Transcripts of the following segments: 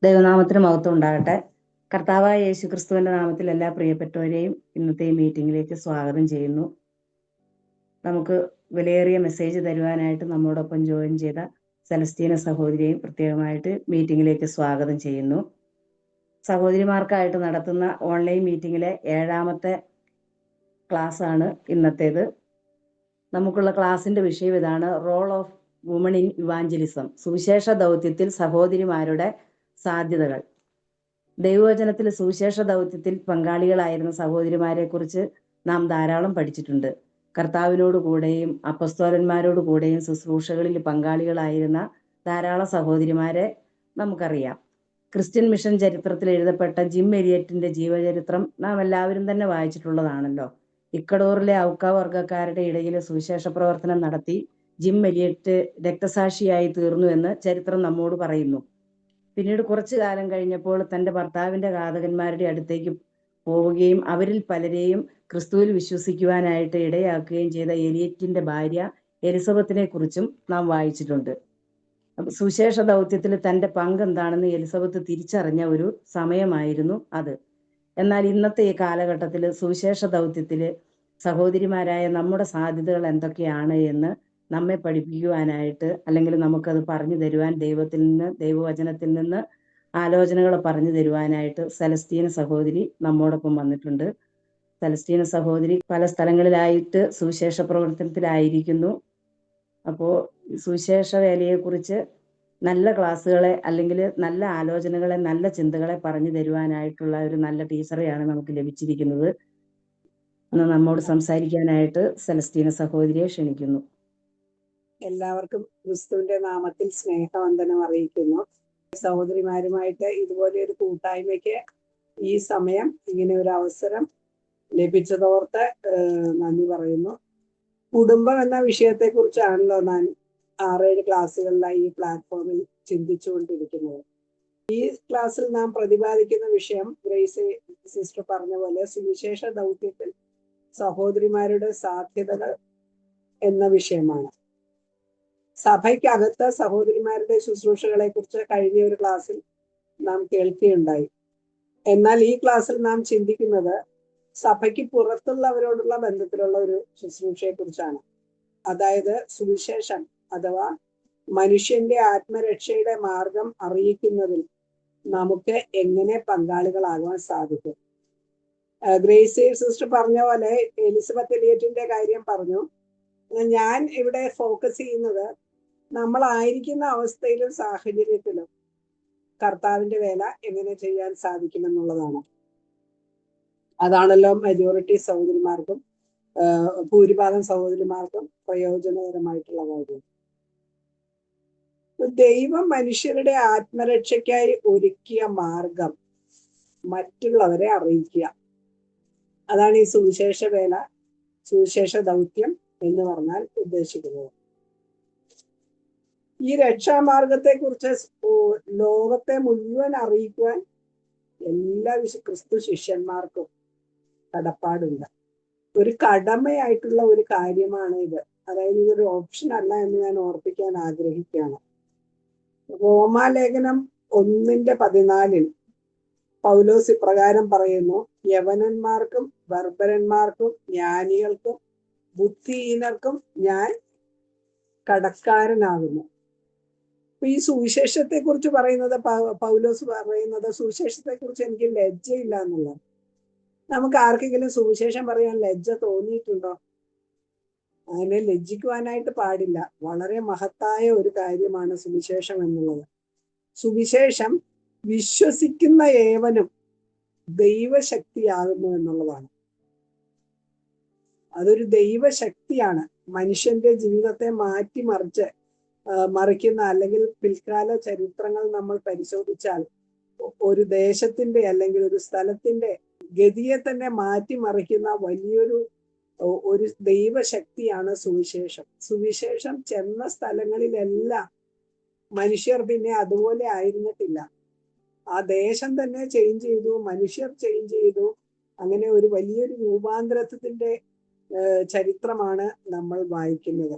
ദൈവനാമത്തിന് മഹത്വം ഉണ്ടാകട്ടെ. കർത്താവായ യേശു ക്രിസ്തുവിന്റെ നാമത്തിൽ എല്ലാ പ്രിയപ്പെട്ടവരെയും ഇന്നത്തെ ഈ മീറ്റിംഗിലേക്ക് സ്വാഗതം ചെയ്യുന്നു. നമുക്ക് വിലയേറിയ മെസ്സേജ് തരുവാനായിട്ട് നമ്മോടൊപ്പം ജോയിൻ ചെയ്ത സെലസ്റ്റീന സഹോദരിയെയും പ്രത്യേകമായിട്ട് മീറ്റിംഗിലേക്ക് സ്വാഗതം ചെയ്യുന്നു. സഹോദരിമാർക്കായിട്ട് നടത്തുന്ന ഓൺലൈൻ മീറ്റിംഗിലെ 7ാമത്തെ ക്ലാസ് ആണ് ഇന്നത്തേത്. നമുക്കുള്ള ക്ലാസിന്റെ വിഷയം ഇതാണ്: role of woman in evangelism, സുവിശേഷ ദൗത്യത്തിൽ സഹോദരിമാരുടെ സാധ്യതകൾ. ദൈവവചനത്തിൽ സുവിശേഷ ദൗത്യത്തിൽ പങ്കാളികളായിരുന്ന സഹോദരിമാരെ കുറിച്ച് നാം ധാരാളം പഠിച്ചിട്ടുണ്ട്. കർത്താവിനോട് കൂടെയും അപ്പസ്തോലന്മാരോട് കൂടെയും ശുശ്രൂഷകളിൽ പങ്കാളികളായിരുന്ന ധാരാളം സഹോദരിമാരെ നമുക്കറിയാം. ക്രിസ്ത്യൻ മിഷൻ ചരിത്രത്തിൽ എഴുതപ്പെട്ട ജിം എലിയറ്റിന്റെ ജീവചരിത്രം നാം എല്ലാവരും തന്നെ വായിച്ചിട്ടുള്ളതാണല്ലോ. ഇക്കഡോറിലെ ഔക്ക വർഗക്കാരുടെ ഇടയിൽ സുവിശേഷ പ്രവർത്തനം നടത്തി ജിം എലിയറ്റ് രക്തസാക്ഷിയായി തീർന്നു എന്ന് ചരിത്രം നമ്മോട് പറയുന്നു. പിന്നീട് കുറച്ചു കാലം കഴിഞ്ഞപ്പോൾ തന്റെ ഭർത്താവിന്റെ ഘാതകന്മാരുടെ അടുത്തേക്ക് പോവുകയും അവരിൽ പലരെയും ക്രിസ്തുവിൽ വിശ്വസിക്കുവാനായിട്ട് ഇടയാക്കുകയും ചെയ്ത എലിയറ്റിന്റെ ഭാര്യ എലിസബത്തിനെ കുറിച്ചും നാം വായിച്ചിട്ടുണ്ട്. സുവിശേഷ ദൗത്യത്തിൽ തന്റെ പങ്ക് എന്താണെന്ന് എലിസബത്ത് തിരിച്ചറിഞ്ഞ ഒരു സമയമായിരുന്നു അത്. എന്നാൽ ഇന്നത്തെ ഈ കാലഘട്ടത്തിൽ സുവിശേഷ ദൗത്യത്തിൽ സഹോദരിമാരായ നമ്മുടെ സാധ്യതകൾ എന്തൊക്കെയാണ് എന്ന് നമ്മെ പഠിപ്പിക്കുവാനായിട്ട്, അല്ലെങ്കിൽ നമുക്കത് പറഞ്ഞു തരുവാൻ ദൈവത്തിൽ നിന്ന്, ദൈവവചനത്തിൽ നിന്ന് ആലോചനകൾ പറഞ്ഞു തരുവാനായിട്ട് സെലസ്റ്റീന സഹോദരി നമ്മോടൊപ്പം വന്നിട്ടുണ്ട്. സെലസ്റ്റീന സഹോദരി പല സ്ഥലങ്ങളിലായിട്ട് സുവിശേഷ പ്രവർത്തനത്തിലായിരിക്കുന്നു. അപ്പോൾ സുവിശേഷ വേലയെക്കുറിച്ച് നല്ല ക്ലാസ്സുകളെ, അല്ലെങ്കിൽ നല്ല ആലോചനകളെ, നല്ല ചിന്തകളെ പറഞ്ഞു തരുവാനായിട്ടുള്ള ഒരു നല്ല ടീച്ചറെയാണ് നമുക്ക് ലഭിച്ചിരിക്കുന്നത്. നമ്മോട് സംസാരിക്കാനായിട്ട് സെലസ്റ്റീന സഹോദരിയെ ക്ഷണിക്കുന്നു. എല്ലാവർക്കും ക്രിസ്തുവിന്റെ നാമത്തിൽ സ്നേഹവന്ദനം അറിയിക്കുന്നു. സഹോദരിമാരുമായിട്ട് ഇതുപോലെ ഒരു കൂട്ടായ്മയ്ക്ക് ഈ സമയം ഇങ്ങനെ ഒരു അവസരം ലഭിച്ചതോർത്ത് നന്ദി പറയുന്നു. കുടുംബം എന്ന വിഷയത്തെ കുറിച്ചാണല്ലോ ഞാൻ 6-7 ക്ലാസ്സുകളിലായി ഈ പ്ലാറ്റ്ഫോമിൽ ചിന്തിച്ചുകൊണ്ടിരിക്കുന്നത്. ഈ ക്ലാസ്സിൽ നാം പ്രതിപാദിക്കുന്ന വിഷയം ഗ്രേസ് സിസ്റ്റർ പറഞ്ഞ പോലെ സുവിശേഷ ദൗത്യത്തിൽ സഹോദരിമാരുടെ സാധ്യതകൾ എന്ന വിഷയമാണ്. സഭയ്ക്കകത്ത് സഹോദരിമാരുടെ ശുശ്രൂഷകളെ കുറിച്ച് കഴിഞ്ഞ ഒരു ക്ലാസ്സിൽ നാം കേൾക്കുകയുണ്ടായി. എന്നാൽ ഈ ക്ലാസ്സിൽ നാം ചിന്തിക്കുന്നത് സഭയ്ക്ക് പുറത്തുള്ളവരോടുള്ള ബന്ധത്തിലുള്ള ഒരു ശുശ്രൂഷയെ കുറിച്ചാണ്. അതായത് സുവിശേഷം അഥവാ മനുഷ്യന്റെ ആത്മരക്ഷയുടെ മാർഗം അറിയിക്കുന്നതിൽ നമുക്ക് എങ്ങനെ പങ്കാളികളാകാൻ സാധിക്കും. ഗ്രേസ് സിസ്റ്റർ പറഞ്ഞ പോലെ എലിസബത്ത് എലിയറ്റിന്റെ കാര്യം പറഞ്ഞു. ഞാൻ ഇവിടെ ഫോക്കസ് ചെയ്യുന്നത് നമ്മളായിരിക്കുന്ന അവസ്ഥയിലും സാഹചര്യത്തിലും കർത്താവിന്റെ വേല എങ്ങനെ ചെയ്യാൻ സാധിക്കുമെന്നുള്ളതാണ്. അതാണല്ലോ മെജോറിറ്റി സഹോദരിമാർക്കും ഭൂരിഭാഗം സഹോദരിമാർക്കും പ്രയോജനകരമായിട്ടുള്ള കാര്യം. ദൈവം മനുഷ്യരുടെ ആത്മരക്ഷയ്ക്കായി ഒരുക്കിയ മാർഗം മറ്റുള്ളവരെ അറിയിക്കുക, അതാണ് ഈ സുവിശേഷ വേല, സുവിശേഷ ദൗത്യം എന്ന് പറഞ്ഞാൽ ഉദ്ദേശിക്കുന്നത്. ഈ രക്ഷാമാർഗത്തെ കുറിച്ച് ലോകത്തെ മുഴുവൻ അറിയിക്കുവാൻ എല്ലാ ക്രിസ്തു ശിഷ്യന്മാർക്കും കടപ്പാടുണ്ട്. ഒരു കടമയായിട്ടുള്ള ഒരു കാര്യമാണ് ഇത്. അതായത് ഇതൊരു ഓപ്ഷൻ അല്ല എന്ന് ഞാൻ ഓർപ്പിക്കാൻ ആഗ്രഹിക്കുകയാണ്. റോമാലേഖനം 1:14 പൗലോസ് ഇപ്രകാരം പറയുന്നു: യവനന്മാർക്കും ബർബരന്മാർക്കും ജ്ഞാനികൾക്കും ബുദ്ധിഹീനർക്കും ഞാൻ കടക്കാരനാകുന്നു. ഈ സുവിശേഷത്തെ കുറിച്ച് പറയുന്നത്, പൗലോസ് പറയുന്നത് സുവിശേഷത്തെ കുറിച്ച് എനിക്ക് ലജ്ജയില്ല എന്നുള്ളത്. നമുക്ക് ആർക്കെങ്കിലും സുവിശേഷം പറയാൻ ലജ്ജ തോന്നിയിട്ടുണ്ടോ? അങ്ങനെ ലജ്ജിക്കുവാനായിട്ട് പാടില്ല. വളരെ മഹത്തായ ഒരു കാര്യമാണ് സുവിശേഷം എന്നുള്ളത്. സുവിശേഷം വിശ്വസിക്കുന്ന ഏവനും ദൈവശക്തിയാകുന്നു എന്നുള്ളതാണ്. അതൊരു ദൈവശക്തിയാണ്. മനുഷ്യന്റെ ജീവിതത്തെ മറിക്കുന്ന, അല്ലെങ്കിൽ പിൽക്കാല ചരിത്രങ്ങൾ നമ്മൾ പരിശോധിച്ചാൽ ഒരു ദേശത്തിന്റെ അല്ലെങ്കിൽ ഒരു സ്ഥലത്തിന്റെ ഗതിയെ തന്നെ മാറ്റിമറിക്കുന്ന വലിയൊരു ദൈവശക്തിയാണ് സുവിശേഷം. സുവിശേഷം ചെന്ന സ്ഥലങ്ങളിലെല്ലാം മനുഷ്യർ പിന്നെ അതുപോലെ ആയിരുന്നിട്ടില്ല. ആ ദേശം തന്നെ ചേഞ്ച് ചെയ്തു, മനുഷ്യർ ചേഞ്ച് ചെയ്തു. അങ്ങനെ ഒരു വലിയൊരു രൂപാന്തരത്തിന്റെ ചരിത്രമാണ് നമ്മൾ വായിക്കുന്നത്.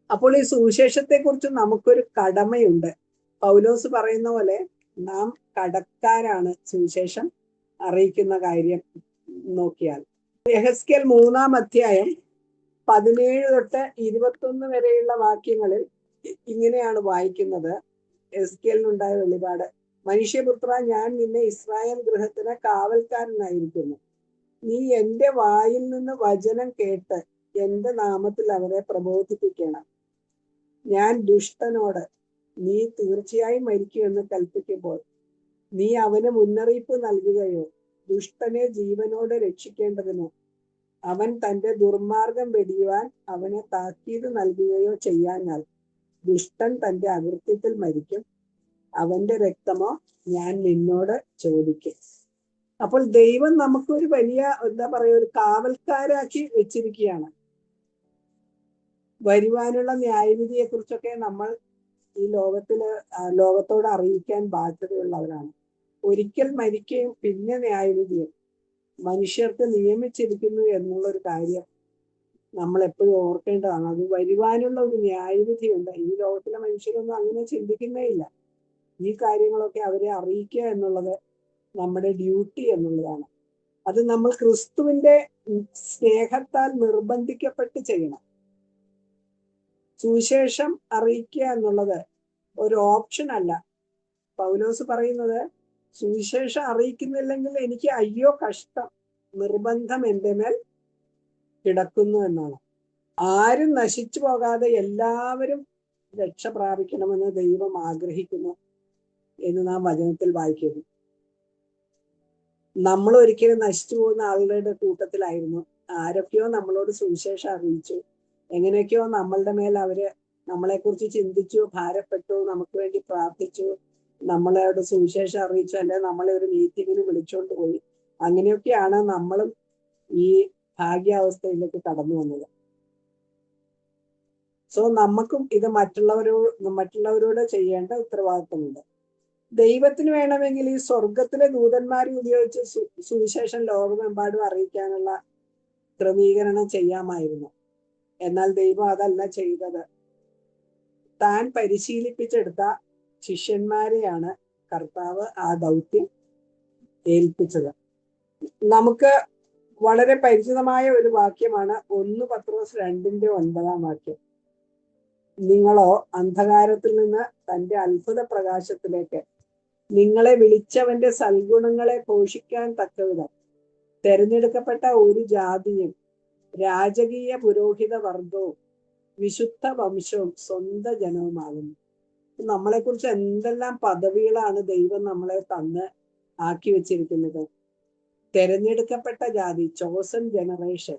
അപ്പോൾ ഈ സുവിശേഷത്തെ കുറിച്ച് നമുക്കൊരു കടമയുണ്ട്. പൗലോസ് പറയുന്ന പോലെ നാം കടക്കാരാണ് സുവിശേഷം അറിയിക്കുന്ന കാര്യം നോക്കിയാൽ. യെഹെസ്കേൽ 3-ാം അധ്യായം 17 തൊട്ട് 21 വരെയുള്ള വാക്യങ്ങളിൽ ഇങ്ങനെയാണ് വായിക്കുന്നത്. യെഹെസ്കേലിനുണ്ടായ വെളിപാട്: മനുഷ്യപുത്ര, ഞാൻ നിന്നെ ഇസ്രായേൽ ഗൃഹത്തിന് കാവൽക്കാരനായിരിക്കുന്നു. നീ എന്റെ വായിൽ നിന്ന് വചനം കേട്ട് എന്റെ നാമത്തിൽ അവരെ പ്രബോധിപ്പിക്കണം. ഞാൻ ദുഷ്ടനോട് നീ തീർച്ചയായും മരിക്കുമെന്ന് കൽപ്പിക്കുമ്പോൾ നീ അവന് മുന്നറിയിപ്പ് നൽകുകയോ ദുഷ്ടനെ ജീവനോടെ രക്ഷിക്കേണ്ടതിനോ അവൻ തന്റെ ദുർമാർഗം വെടിയുവാൻ അവനെ താക്കീത് നൽകുകയോ ചെയ്യാഞ്ഞാൽ ദുഷ്ടൻ തന്റെ അകൃത്യത്തിൽ മരിക്കും. അവന്റെ രക്തമോ ഞാൻ നിന്നോട് ചോദിക്കും. അപ്പോൾ ദൈവം നമുക്കൊരു വലിയ ഒരു കാവൽക്കാരാക്കി വെച്ചിരിക്കുകയാണ്. വരുവാനുള്ള ന്യായവിധിയെ കുറിച്ചൊക്കെ നമ്മൾ ഈ ലോകത്തോട് അറിയിക്കാൻ ബാധ്യതയുള്ളവരാണ്. ഒരിക്കൽ മരിക്കുകയും പിന്നെ ന്യായവിധിയും മനുഷ്യർക്ക് നിയമിച്ചിരിക്കുന്നു എന്നുള്ളൊരു കാര്യം നമ്മൾ എപ്പോഴും ഓർക്കേണ്ടതാണ്. അത് വരുവാനുള്ള ഒരു ന്യായവിധിയുണ്ട്. ഈ ലോകത്തിലെ മനുഷ്യരൊന്നും അങ്ങനെ ചിന്തിക്കുന്നേ ഇല്ല. ഈ കാര്യങ്ങളൊക്കെ അവരെ അറിയിക്കുക എന്നുള്ളത് നമ്മുടെ ഡ്യൂട്ടി എന്നുള്ളതാണ്. അത് നമ്മൾ ക്രിസ്തുവിന്റെ സ്നേഹത്താൽ നിർബന്ധിക്കപ്പെട്ട് ചെയ്യണം. സുവിശേഷം അറിയിക്കുക എന്നുള്ളത് ഒരു ഓപ്ഷൻ അല്ല. പൗലോസ് പറയുന്നത്, സുവിശേഷം അറിയിക്കുന്നില്ലെങ്കിൽ എനിക്ക് അയ്യോ കഷ്ടം, നിർബന്ധം എൻ്റെ മേൽ കിടക്കുന്നു എന്നാണ്. ആരും നശിച്ചു പോകാതെ എല്ലാവരും രക്ഷ പ്രാപിക്കണമെന്ന് ദൈവം ആഗ്രഹിക്കുന്നു എന്ന് നാം വചനത്തിൽ വായിക്കുന്നു. നമ്മൾ ഒരിക്കലും നശിച്ചു പോകുന്ന ആളുകളുടെ കൂട്ടത്തിലായിരുന്നു. ആരൊക്കെയോ നമ്മളോട് സുവിശേഷം അറിയിച്ചു, എങ്ങനെയൊക്കെയോ നമ്മളുടെ മേൽ അവര് നമ്മളെക്കുറിച്ച് ചിന്തിച്ചു, ഭാരപ്പെട്ടു, നമുക്ക് വേണ്ടി പ്രാർത്ഥിച്ചു, നമ്മളോട് സുവിശേഷം അറിയിച്ചു, അല്ലെ നമ്മളെ ഒരു മീറ്റിങ്ങിന് വിളിച്ചുകൊണ്ട് പോയി. അങ്ങനെയൊക്കെയാണ് നമ്മളും ഈ ഭാഗ്യാവസ്ഥയിലേക്ക് കടന്നു വന്നത്. സോ നമുക്കും ഇത് മറ്റുള്ളവരോട് ചെയ്യേണ്ട ഉത്തരവാദിത്വമുണ്ട്. ദൈവത്തിന് വേണമെങ്കിൽ ഈ സ്വർഗത്തിലെ ദൂതന്മാരെ ഉപയോഗിച്ച് സുവിശേഷം ലോകമെമ്പാടും അറിയിക്കാനുള്ള ക്രമീകരണം ചെയ്യാമായിരുന്നു. എന്നാൽ ദൈവം അതല്ല ചെയ്തത്. താൻ പരിശീലിപ്പിച്ചെടുത്ത ശിഷ്യന്മാരെയാണ് കർത്താവ് ആ ദൗത്യം ഏൽപ്പിച്ചത്. നമുക്ക് വളരെ പരിചിതമായ ഒരു വാക്യമാണ് 1 പത്രോസ് 2:9 വാക്യം. നിങ്ങളോ അന്ധകാരത്തിൽ നിന്ന് തന്റെ അത്ഭുത പ്രകാശത്തിലേക്ക് നിങ്ങളെ വിളിച്ചവന്റെ സൽഗുണങ്ങളെ ഘോഷിക്കാൻ തക്കവിധം തെരഞ്ഞെടുക്കപ്പെട്ട ഒരു ജാതിയും രാജകീയ പുരോഹിത വർഗവും വിശുദ്ധ വംശവും സ്വന്തം ജനവുമാകുന്നു. നമ്മളെക്കുറിച്ച് എന്തെല്ലാം പദവികളാണ് ദൈവം നമ്മളെ തന്ന് ആക്കി വെച്ചിരിക്കുന്നത്. തെരഞ്ഞെടുക്കപ്പെട്ട ജാതി, ചോസൺ ജനറേഷൻ,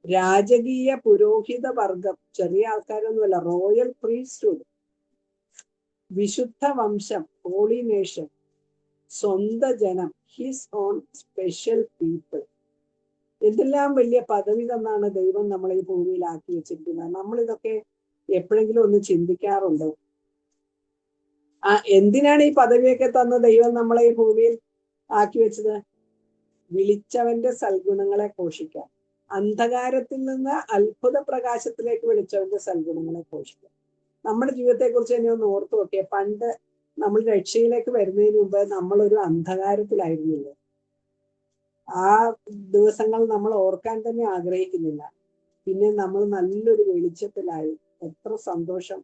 രാജകീയ പുരോഹിത വർഗം, ചെറിയ ആൾക്കാരൊന്നുമല്ല, റോയൽ പ്രീസ്റ്റ്ഹുഡ്, വിശുദ്ധ വംശം, ഹോളി നേഷൻ, സ്വന്തം ജനം, ഹിസ് ഓൺ സ്പെഷ്യൽ പീപ്പിൾ. എന്തെല്ലാം വലിയ പദവി തന്നാണ് ദൈവം നമ്മളെ ഈ ഭൂമിയിൽ ആക്കി വെച്ചിരിക്കുന്നത്. നമ്മൾ ഇതൊക്കെ എപ്പോഴെങ്കിലും ഒന്ന് ചിന്തിക്കാറുണ്ടോ? എന്തിനാണ് ഈ പദവിയൊക്കെ തന്ന് ദൈവം നമ്മളെ ഈ ഭൂമിയിൽ ആക്കി വെച്ചത്? വിളിച്ചവന്റെ സൽഗുണങ്ങളെ ഘോഷിക്കാൻ. അന്ധകാരത്തിൽ നിന്ന് അത്ഭുത പ്രകാശത്തിലേക്ക് വിളിച്ചവന്റെ സൽഗുണങ്ങളെ ഘോഷിക്കാൻ. നമ്മുടെ ജീവിതത്തെക്കുറിച്ച് തന്നെ ഒന്ന് ഓർത്തു നോക്കിയേ. പണ്ട് നമ്മൾ രക്ഷയിലേക്ക് വരുന്നതിന് മുമ്പ് നമ്മളൊരു അന്ധകാരത്തിലായിരുന്നില്ലേ? ആ ദിവസങ്ങൾ നമ്മൾ ഓർക്കാൻ തന്നെ ആഗ്രഹിക്കുന്നില്ല. പിന്നെ നമ്മൾ നല്ലൊരു വെളിച്ചത്തിലായി. എത്ര സന്തോഷം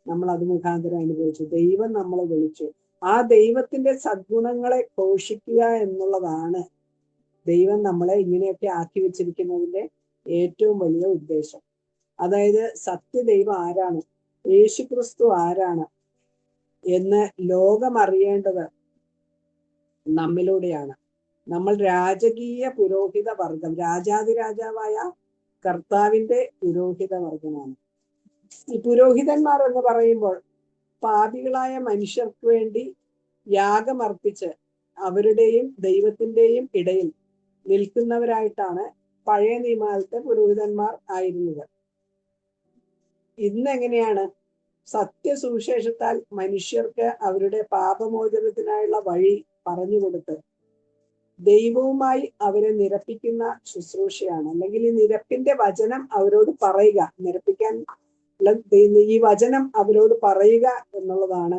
നമ്മൾ അത് മുഖാന്തരം അനുഭവിച്ചു. ദൈവം നമ്മളെ വിളിച്ചു. ആ ദൈവത്തിന്റെ സദ്ഗുണങ്ങളെ ഘോഷിക്കുക എന്നുള്ളതാണ് ദൈവം നമ്മളെ ഇങ്ങനെയൊക്കെ ആക്കി വെച്ചിരിക്കുന്നതിന്റെ ഏറ്റവും വലിയ ഉദ്ദേശം. അതായത് സത്യദൈവം ആരാണ്, യേശുക്രിസ്തു ആരാണ് എന്ന് ലോകം അറിയേണ്ടത് നമ്മിലൂടെയാണ്. നമ്മൾ രാജകീയ പുരോഹിത വർഗം, രാജാതിരാജാവായ കർത്താവിന്റെ പുരോഹിത വർഗമാണ്. ഈ പുരോഹിതന്മാർ എന്ന് പറയുമ്പോൾ പാപികളായ മനുഷ്യർക്ക് വേണ്ടി യാഗമർപ്പിച്ച് അവരുടെയും ദൈവത്തിന്റെയും ഇടയിൽ നിൽക്കുന്നവരായിട്ടാണ് പഴയ നിയമകാലത്തെ പുരോഹിതന്മാർ ആയിരുന്നത്. ഇന്നെങ്ങനെയാണ്? സത്യസുവിശേഷത്താൽ മനുഷ്യർക്ക് അവരുടെ പാപമോചനത്തിനായുള്ള വഴി പറഞ്ഞുകൊടുത്ത് ദൈവവുമായി അവരെ നിരപ്പിക്കുന്ന ശുശ്രൂഷയാണ്. അല്ലെങ്കിൽ ഈ നിരപ്പിന്റെ വചനം അവരോട് പറയുക, ഈ വചനം അവരോട് പറയുക എന്നുള്ളതാണ്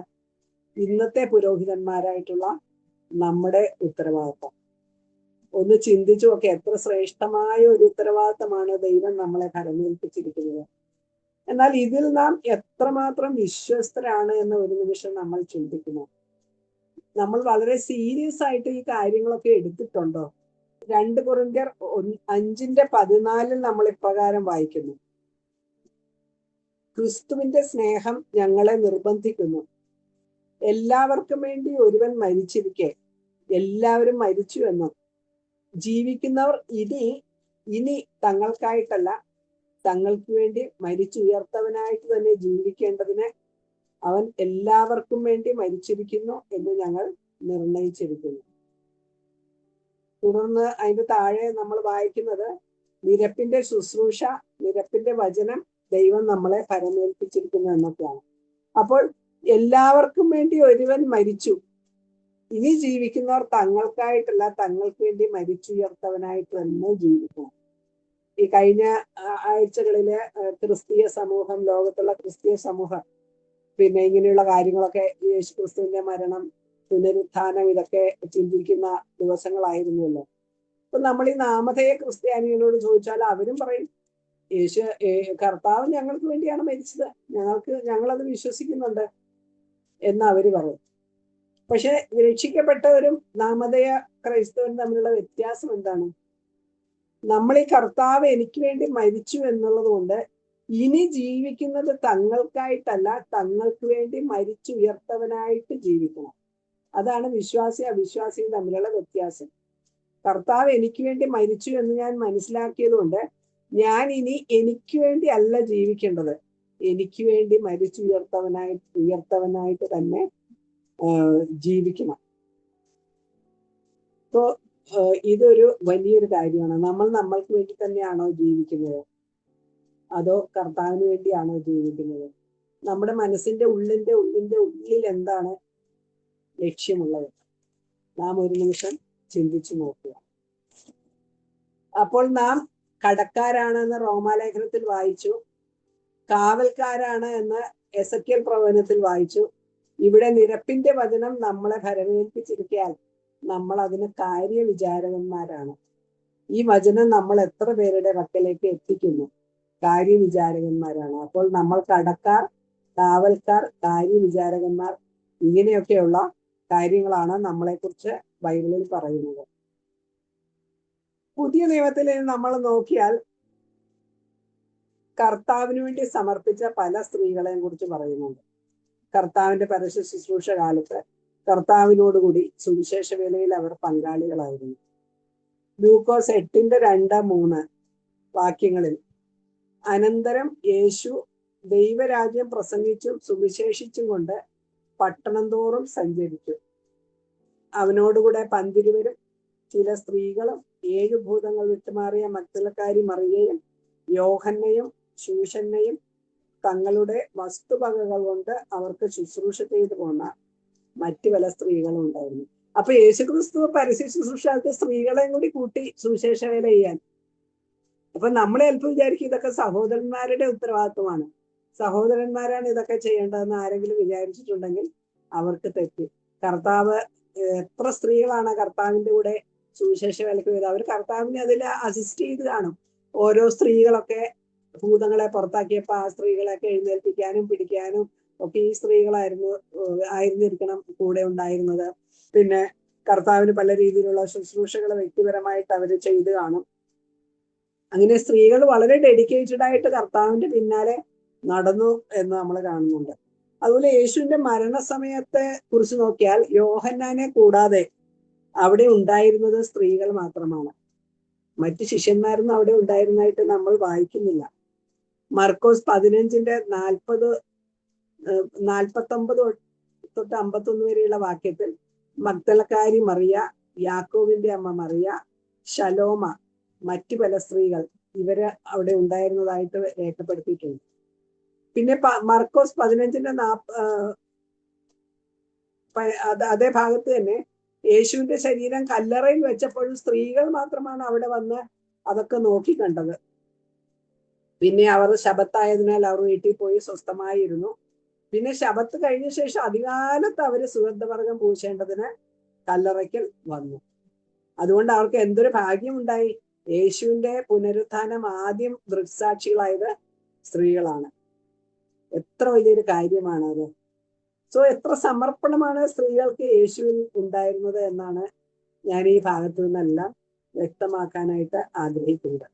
ഇന്നത്തെ പുരോഹിതന്മാരായിട്ടുള്ള നമ്മുടെ ഉത്തരവാദിത്വം. ഒന്ന് ചിന്തിച്ചു നോക്കെ, എത്ര ശ്രേഷ്ഠമായ ഒരു ഉത്തരവാദിത്തമാണ് ദൈവം നമ്മളെ ഭരമേൽപ്പിച്ചിരിക്കുന്നത്. എന്നാൽ ഇതിൽ നാം എത്രമാത്രം വിശ്വസ്തരാണ് എന്ന് ഒരു നിമിഷം നമ്മൾ ചിന്തിക്കുന്നു. നമ്മൾ വളരെ സീരിയസ് ആയിട്ട് ഈ കാര്യങ്ങളൊക്കെ എടുത്തിട്ടുണ്ടോ? 2 കൊരിന്ത്യർ 5:14 നമ്മൾ ഇപ്രകാരം വായിക്കുന്നു: ക്രിസ്തുവിന്റെ സ്നേഹം ഞങ്ങളെ നിർബന്ധിക്കുന്നു, എല്ലാവർക്കും വേണ്ടി ഒരുവൻ മരിച്ചിരിക്കെ എല്ലാവരും മരിച്ചു എന്നും ജീവിക്കുന്നവർ ഇനി തങ്ങൾക്കായിട്ടല്ല തങ്ങൾക്ക് വേണ്ടി മരിച്ചുയർത്തവനായിട്ട് തന്നെ ജീവിക്കേണ്ടതിന് അവൻ എല്ലാവർക്കും വേണ്ടി മരിച്ചിരിക്കുന്നു എന്ന് ഞങ്ങൾ നിർണയിച്ചിരിക്കുന്നു. തുടർന്ന് അതിന്റെ താഴെ നമ്മൾ വായിക്കുന്നത് നിരപ്പിന്റെ ശുശ്രൂഷ, നിരപ്പിന്റെ വചനം ദൈവം നമ്മളെ പരമേൽപ്പിച്ചിരിക്കുന്നു എന്നൊക്കെയാണ്. അപ്പോൾ എല്ലാവർക്കും വേണ്ടി ഒരുവൻ മരിച്ചു, ഇനി ജീവിക്കുന്നവർ തങ്ങൾക്കായിട്ടല്ല തങ്ങൾക്ക് വേണ്ടി മരിച്ചുയർത്തവനായിട്ട് തന്നെ ജീവിക്കണം. ഈ കഴിഞ്ഞ ആഴ്ചകളിലെ ക്രിസ്തീയ സമൂഹം, ലോകത്തുള്ള ക്രിസ്തീയ സമൂഹം പിന്നെ ഇങ്ങനെയുള്ള കാര്യങ്ങളൊക്കെ, യേശു ക്രിസ്തുവിന്റെ മരണം, പുനരുത്ഥാനം, ഇതൊക്കെ ചിന്തിക്കുന്ന ദിവസങ്ങളായിരുന്നല്ലോ. അപ്പൊ നമ്മൾ ഈ നാമധേയ ക്രിസ്ത്യാനികളോട് ചോദിച്ചാൽ അവരും പറയും, കർത്താവ് ഞങ്ങൾക്ക് വേണ്ടിയാണ് മരിച്ചത്, ഞങ്ങളത് വിശ്വസിക്കുന്നുണ്ട് എന്ന് അവര് പറയും. പക്ഷെ രക്ഷിക്കപ്പെട്ടവരും നാമധേയ ക്രൈസ്തവരും തമ്മിലുള്ള വ്യത്യാസം എന്താണ്? നമ്മൾ ഈ കർത്താവ് എനിക്ക് വേണ്ടി മരിച്ചു എന്നുള്ളത് കൊണ്ട് ഇനി ജീവിക്കുന്നത് തങ്ങൾക്കായിട്ടല്ല തങ്ങൾക്ക് വേണ്ടി മരിച്ചുയർത്തവനായിട്ട് ജീവിക്കണം. അതാണ് വിശ്വാസി അവിശ്വാസിയും തമ്മിലുള്ള വ്യത്യാസം. കർത്താവ് എനിക്ക് വേണ്ടി മരിച്ചു എന്ന് ഞാൻ മനസ്സിലാക്കിയത് കൊണ്ട് ഞാൻ ഇനി എനിക്ക് വേണ്ടി അല്ല ജീവിക്കേണ്ടത്, എനിക്ക് വേണ്ടി ഉയർത്തവനായിട്ട് തന്നെ ജീവിക്കണം. അപ്പോ ഇതൊരു വലിയൊരു കാര്യമാണ്. നമ്മൾ നമ്മൾക്ക് വേണ്ടി തന്നെയാണോ ജീവിക്കുന്നത്, അതോ കർത്താവിന് വേണ്ടിയാണോ ജീവിക്കുന്നത്? നമ്മുടെ മനസ്സിന്റെ ഉള്ളിൽ എന്താണ് ലക്ഷ്യമുള്ളത്? നാം ഒരു നിമിഷം ചിന്തിച്ചു നോക്കുക. അപ്പോൾ നാം കടക്കാരാണെന്ന് റോമാലേഖനത്തിൽ വായിച്ചു, കാവൽക്കാരാണ് എന്ന് എസെക്കിയേൽ പ്രവചനത്തിൽ വായിച്ചു. ഇവിടെ നിരപ്പിന്റെ വചനം നമ്മളെ ഭരമേൽപ്പിച്ചിരിക്കാൻ നമ്മൾ അതിന് കാര്യവിചാരകന്മാരാണ്. ഈ വചനം നമ്മൾ എത്ര പേരുടെ പക്കലേക്ക് എത്തിക്കുന്നു? കാര്യവിചാരകന്മാരാണ്. അപ്പോൾ നമ്മൾ കടക്കാർ, കാവൽക്കാർ, കാര്യവിചാരകന്മാർ, ഇങ്ങനെയൊക്കെയുള്ള കാര്യങ്ങളാണ് നമ്മളെക്കുറിച്ച് ബൈബിളിൽ പറയുന്നത്. പുതിയ നിയമത്തിൽ നമ്മൾ നോക്കിയാൽ കർത്താവിന് വേണ്ടി സമർപ്പിച്ച പല സ്ത്രീകളെയും കുറിച്ച് പറയുന്നുണ്ട്. കർത്താവിന്റെ പരസ്യ ശുശ്രൂഷ കാലത്ത് കർത്താവിനോടുകൂടി സുവിശേഷ വേലയിൽ അവർ പങ്കാളികളായിരുന്നു. ലൂക്കോസ് 8:2-3 വാക്യങ്ങളിൽ, അനന്തരം യേശു ദൈവരാജ്യം പ്രസംഗിച്ചും സുവിശേഷിച്ചും കൊണ്ട് പട്ടണം തോറും സഞ്ചരിച്ചു. അവനോടുകൂടെ 12 ചില സ്ത്രീകളും 7 ഭൂതങ്ങൾ വിട്ടുമാറിയ മഗ്ദലക്കാരി മറിയയും യോഹന്നയും ശൂഷന്നയും തങ്ങളുടെ വസ്തുവകകൾ കൊണ്ട് അവർക്ക് ശുശ്രൂഷ ചെയ്തു പോന്ന മറ്റു പല സ്ത്രീകളും ഉണ്ടായിരുന്നു. അപ്പൊ യേശുക്രിസ്തു പരസ്യ ശുശ്രൂഷക്ക് സ്ത്രീകളെയും കൂടി കൂട്ടി സുവിശേഷ വേല ചെയ്യാൻ. അപ്പൊ നമ്മളെ അല്പം വിചാരിക്കും ഇതൊക്കെ സഹോദരന്മാരുടെ ഉത്തരവാദിത്വമാണ്, സഹോദരന്മാരാണ് ഇതൊക്കെ ചെയ്യേണ്ടതെന്ന് ആരെങ്കിലും വിചാരിച്ചിട്ടുണ്ടെങ്കിൽ അവർക്ക് തെറ്റ്. കർത്താവ് എത്ര സ്ത്രീകളാണ് കർത്താവിന്റെ കൂടെ സുവിശേഷ വേലയ്ക്ക് ചെയ്തത്? അവർ കർത്താവിനെ അതിൽ അസിസ്റ്റ് ചെയ്ത് കാണും. ഓരോ സ്ത്രീകളൊക്കെ ഭൂതങ്ങളെ പുറത്താക്കിയപ്പോ ആ സ്ത്രീകളെയൊക്കെ എഴുന്നേൽപ്പിക്കാനും പിടിക്കാനും ഒക്കെ ഈ ആയിരുന്നിരിക്കണം കൂടെ ഉണ്ടായിരുന്നത്. പിന്നെ കർത്താവിന് പല രീതിയിലുള്ള ശുശ്രൂഷകൾ വ്യക്തിപരമായിട്ട് അവർ ചെയ്ത് കാണും. അങ്ങനെ സ്ത്രീകൾ വളരെ ഡെഡിക്കേറ്റഡ് ആയിട്ട് കർത്താവിന്റെ പിന്നാലെ നടന്നു എന്ന് നമ്മൾ കാണുന്നുണ്ട്. അതുപോലെ യേശുവിന്റെ മരണസമയത്തെ കുറിച്ച് നോക്കിയാൽ യോഹന്നാനെ കൂടാതെ അവിടെ ഉണ്ടായിരുന്നത് സ്ത്രീകൾ മാത്രമാണ്. മറ്റു ശിഷ്യന്മാരൊന്നും അവിടെ ഉണ്ടായിരുന്നതായിട്ട് നമ്മൾ വായിക്കുന്നില്ല. മർക്കോസ് 15:49-51 വരെയുള്ള വാക്യത്തിൽ മഗ്ദലക്കാരി മറിയ, യാക്കോബിന്റെ അമ്മ മറിയ, ശലോമ, മറ്റു പല സ്ത്രീകൾ ഇവര് അവിടെ ഉണ്ടായിരുന്നതായിട്ട് രേഖപ്പെടുത്തിയിട്ടുണ്ട്. പിന്നെ മർക്കോസ് 15:40 അതേ ഭാഗത്ത് തന്നെ യേശുവിന്റെ ശരീരം കല്ലറയിൽ വെച്ചപ്പോഴും സ്ത്രീകൾ മാത്രമാണ് അവിടെ വന്ന് അതൊക്കെ നോക്കി കണ്ടത്. പിന്നെ അവർ ശബത്തായതിനാൽ അവർ വീട്ടിൽ പോയി സ്വസ്ഥമായിരുന്നു. പിന്നെ ശബത്ത് കഴിഞ്ഞ ശേഷം അധികാലത്ത് അവര് സുഗന്ധവർഗം പൂശേണ്ടതിന് കല്ലറയ്ക്കൽ വന്നു. അതുകൊണ്ട് അവർക്ക് എന്തൊരു ഭാഗ്യമുണ്ടായി. യേശുവിന്റെ പുനരുത്ഥാനം ആദ്യം ദൃക്സാക്ഷികളായത് സ്ത്രീകളാണ്. എത്ര വലിയൊരു കാര്യമാണ് അത്. സോ എത്ര സമർപ്പണമാണ് സ്ത്രീകൾക്ക് യേശുവിൽ ഉണ്ടായിരുന്നത് എന്നാണ് ഞാൻ ഈ ഭാഗത്തു നിന്നെല്ലാം വ്യക്തമാക്കാനായിട്ട് ആഗ്രഹിക്കുന്നത്.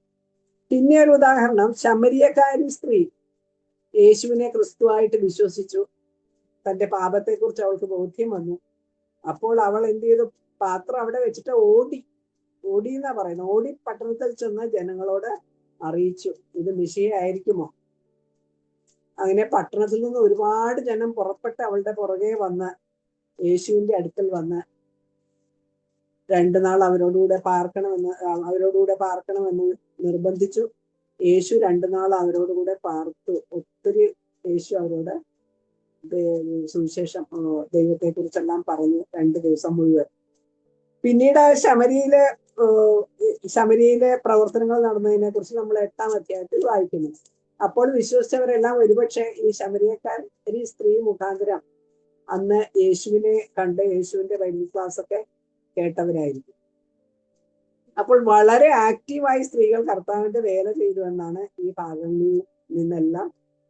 പിന്നെ ഒരു ഉദാഹരണം, ശമരിയക്കാരി സ്ത്രീ യേശുവിനെ ക്രിസ്തുവായിട്ട് വിശ്വസിച്ചു. തന്റെ പാപത്തെക്കുറിച്ച് അവൾക്ക് ബോധ്യം വന്നു. അപ്പോൾ അവൾ എന്ത് ചെയ്തു? പാത്രം അവിടെ വെച്ചിട്ട് ഓടി എന്നാ പറയുന്നത്. ഓടി പട്ടണത്തിൽ ചെന്ന് ജനങ്ങളോട് അറിയിച്ചു, ഇത് മിശിഹ ആയിരിക്കുമോ. അങ്ങനെ പട്ടണത്തിൽ നിന്ന് ഒരുപാട് ജനം പുറപ്പെട്ട് അവളുടെ പുറകെ വന്ന് യേശുവിന്റെ അടുക്കൽ വന്ന് 2 നാൾ അവരോടുകൂടെ പാർക്കണമെന്ന് നിർബന്ധിച്ചു. യേശു 2 നാൾ അവരോടുകൂടെ പാർത്തു. ഒത്തിരി യേശു അവരോട് സുവിശേഷം ദൈവത്തെ കുറിച്ചെല്ലാം പറഞ്ഞു 2 ദിവസം മുഴുവൻ. പിന്നീട് ശമരിയിലെ പ്രവർത്തനങ്ങൾ നടന്നതിനെ കുറിച്ച് നമ്മൾ 8-ാം അധ്യായത്തിൽ വായിക്കുന്നു. അപ്പോൾ വിശ്വസിച്ചവരെല്ലാം ഒരുപക്ഷെ ഈ ശമരിയക്കാരി സ്ത്രീ മുഖാന്തരം അന്ന് യേശുവിനെ കണ്ട് യേശുവിന്റെ ബൈബിൾ ക്ലാസ് ഒക്കെ കേട്ടവരായിരിക്കും. അപ്പോൾ വളരെ ആക്റ്റീവായി സ്ത്രീകൾ കർത്താവിന്റെ വേല ചെയ്തു എന്നാണ് ഈ ഭാഗങ്ങളിൽ നിന്നെല്ലാം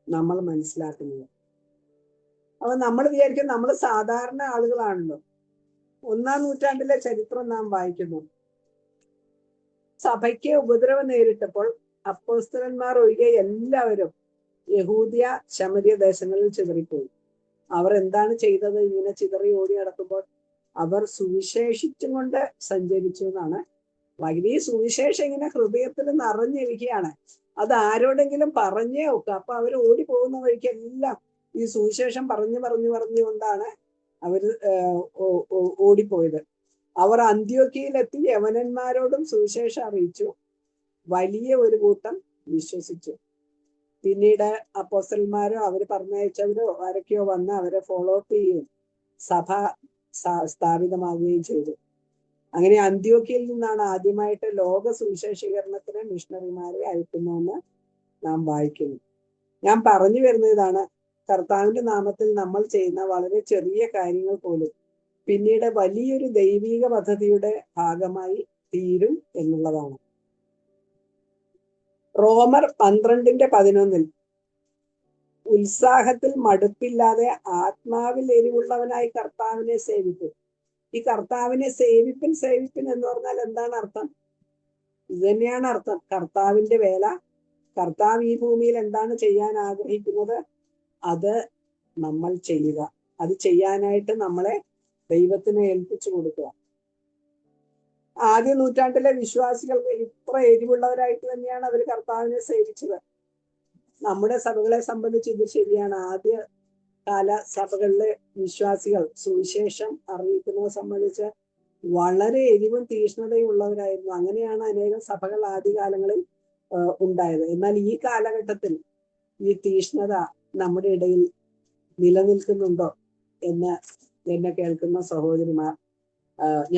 നമ്മൾ മനസ്സിലാക്കുന്നത്. അപ്പൊ നമ്മൾ വിചാരിക്കും നമ്മൾ സാധാരണ ആളുകളാണല്ലോ. 1-ാം നൂറ്റാണ്ടിലെ ചരിത്രം നാം വായിക്കുന്നു. സഭയ്ക്ക് ഉപദ്രവം നേരിട്ടപ്പോൾ അപ്പോസ്തലന്മാർ ഒഴികെ എല്ലാവരും യഹൂദ്യ ശമര്യ ദേശങ്ങളിൽ ചിതറിപ്പോയി. അവർ എന്താണ് ചെയ്തത്? ഇങ്ങനെ ചിതറി ഓടി നടക്കുമ്പോൾ അവർ സുവിശേഷിച്ചും കൊണ്ട് സഞ്ചരിച്ചു എന്നാണ് വായിക്കുന്നത്. ഈ സുവിശേഷം ഇങ്ങനെ ഹൃദയത്തിൽ നിറഞ്ഞിരിക്കുകയാണ്. അത് ആരോടെങ്കിലും പറഞ്ഞേ ഒക്കെ. അപ്പൊ അവർ ഓടി പോകുന്ന വഴിക്കെല്ലാം ഈ സുവിശേഷം പറഞ്ഞുകൊണ്ടാണ് അവര് ഓടിപ്പോയത്. അവർ അന്ത്യോക്യയിലെത്തി യവനന്മാരോടും സുവിശേഷം അറിയിച്ചു. വലിയ ഒരു കൂട്ടം വിശ്വസിച്ചു. പിന്നീട് അപ്പോസ്തലന്മാരോ അവര് പറഞ്ഞയച്ചവരോ ആരൊക്കെയോ വന്ന് അവരെ ഫോളോ അപ്പ് ചെയ്യുകയും സഭ സ്ഥാപിതമാവുകയും ചെയ്തു. അങ്ങനെ അന്ത്യോക്യയിൽ നിന്നാണ് ആദ്യമായിട്ട് ലോക സുവിശേഷീകരണത്തിന് മിഷണറിമാരെ അയക്കുന്നതെന്ന് നാം വായിക്കുന്നു. ഞാൻ പറഞ്ഞു വരുന്നത് ഇതാണ്, കർത്താവിന്റെ നാമത്തിൽ നമ്മൾ ചെയ്യുന്ന വളരെ ചെറിയ കാര്യങ്ങൾ പോലും പിന്നീട് വലിയൊരു ദൈവിക പദ്ധതിയുടെ ഭാഗമായി തീരും എന്നുള്ളതാണ്. റോമർ 12:11 ഉത്സാഹത്തിൽ മടുപ്പില്ലാതെ ആത്മാവിൽ എരിവുള്ളവനായി കർത്താവിനെ സേവിക്കും. ഈ കർത്താവിനെ സേവിപ്പിൻ എന്ന് പറഞ്ഞാൽ എന്താണ് അർത്ഥം? ഇത് തന്നെയാണ് അർത്ഥം. കർത്താവിന്റെ വേല, കർത്താവ് ഈ ഭൂമിയിൽ എന്താണ് ചെയ്യാൻ ആഗ്രഹിക്കുന്നത് അത് നമ്മൾ ചെയ്യുക. അത് ചെയ്യാനായിട്ട് നമ്മളെ ദൈവത്തിന് ഏൽപ്പിച്ചു കൊടുക്കുക. ആദ്യ നൂറ്റാണ്ടിലെ വിശ്വാസികൾക്ക് ഇത്ര എരിവുള്ളവരായിട്ട് തന്നെയാണ് അവർ കർത്താവിനെ സേവിച്ചത്. നമ്മുടെ സഭകളെ സംബന്ധിച്ച് ഇത് ശരിയാണ്. ആദ്യ കാല സഭകളിലെ വിശ്വാസികൾ സുവിശേഷം അറിയിക്കുന്നതിനെ സംബന്ധിച്ച് വളരെ എരിവും തീഷ്ണതയും ഉള്ളവരായിരുന്നു. അങ്ങനെയാണ് അനേകം സഭകൾ ആദ്യകാലങ്ങളിൽ ഉണ്ടായത്. എന്നാൽ ഈ കാലഘട്ടത്തിൽ ഈ തീഷ്ണത നമ്മുടെ ഇടയിൽ നിലനിൽക്കുന്നുണ്ടോ എന്ന് എന്നെ കേൾക്കുന്ന സഹോദരിമാർ,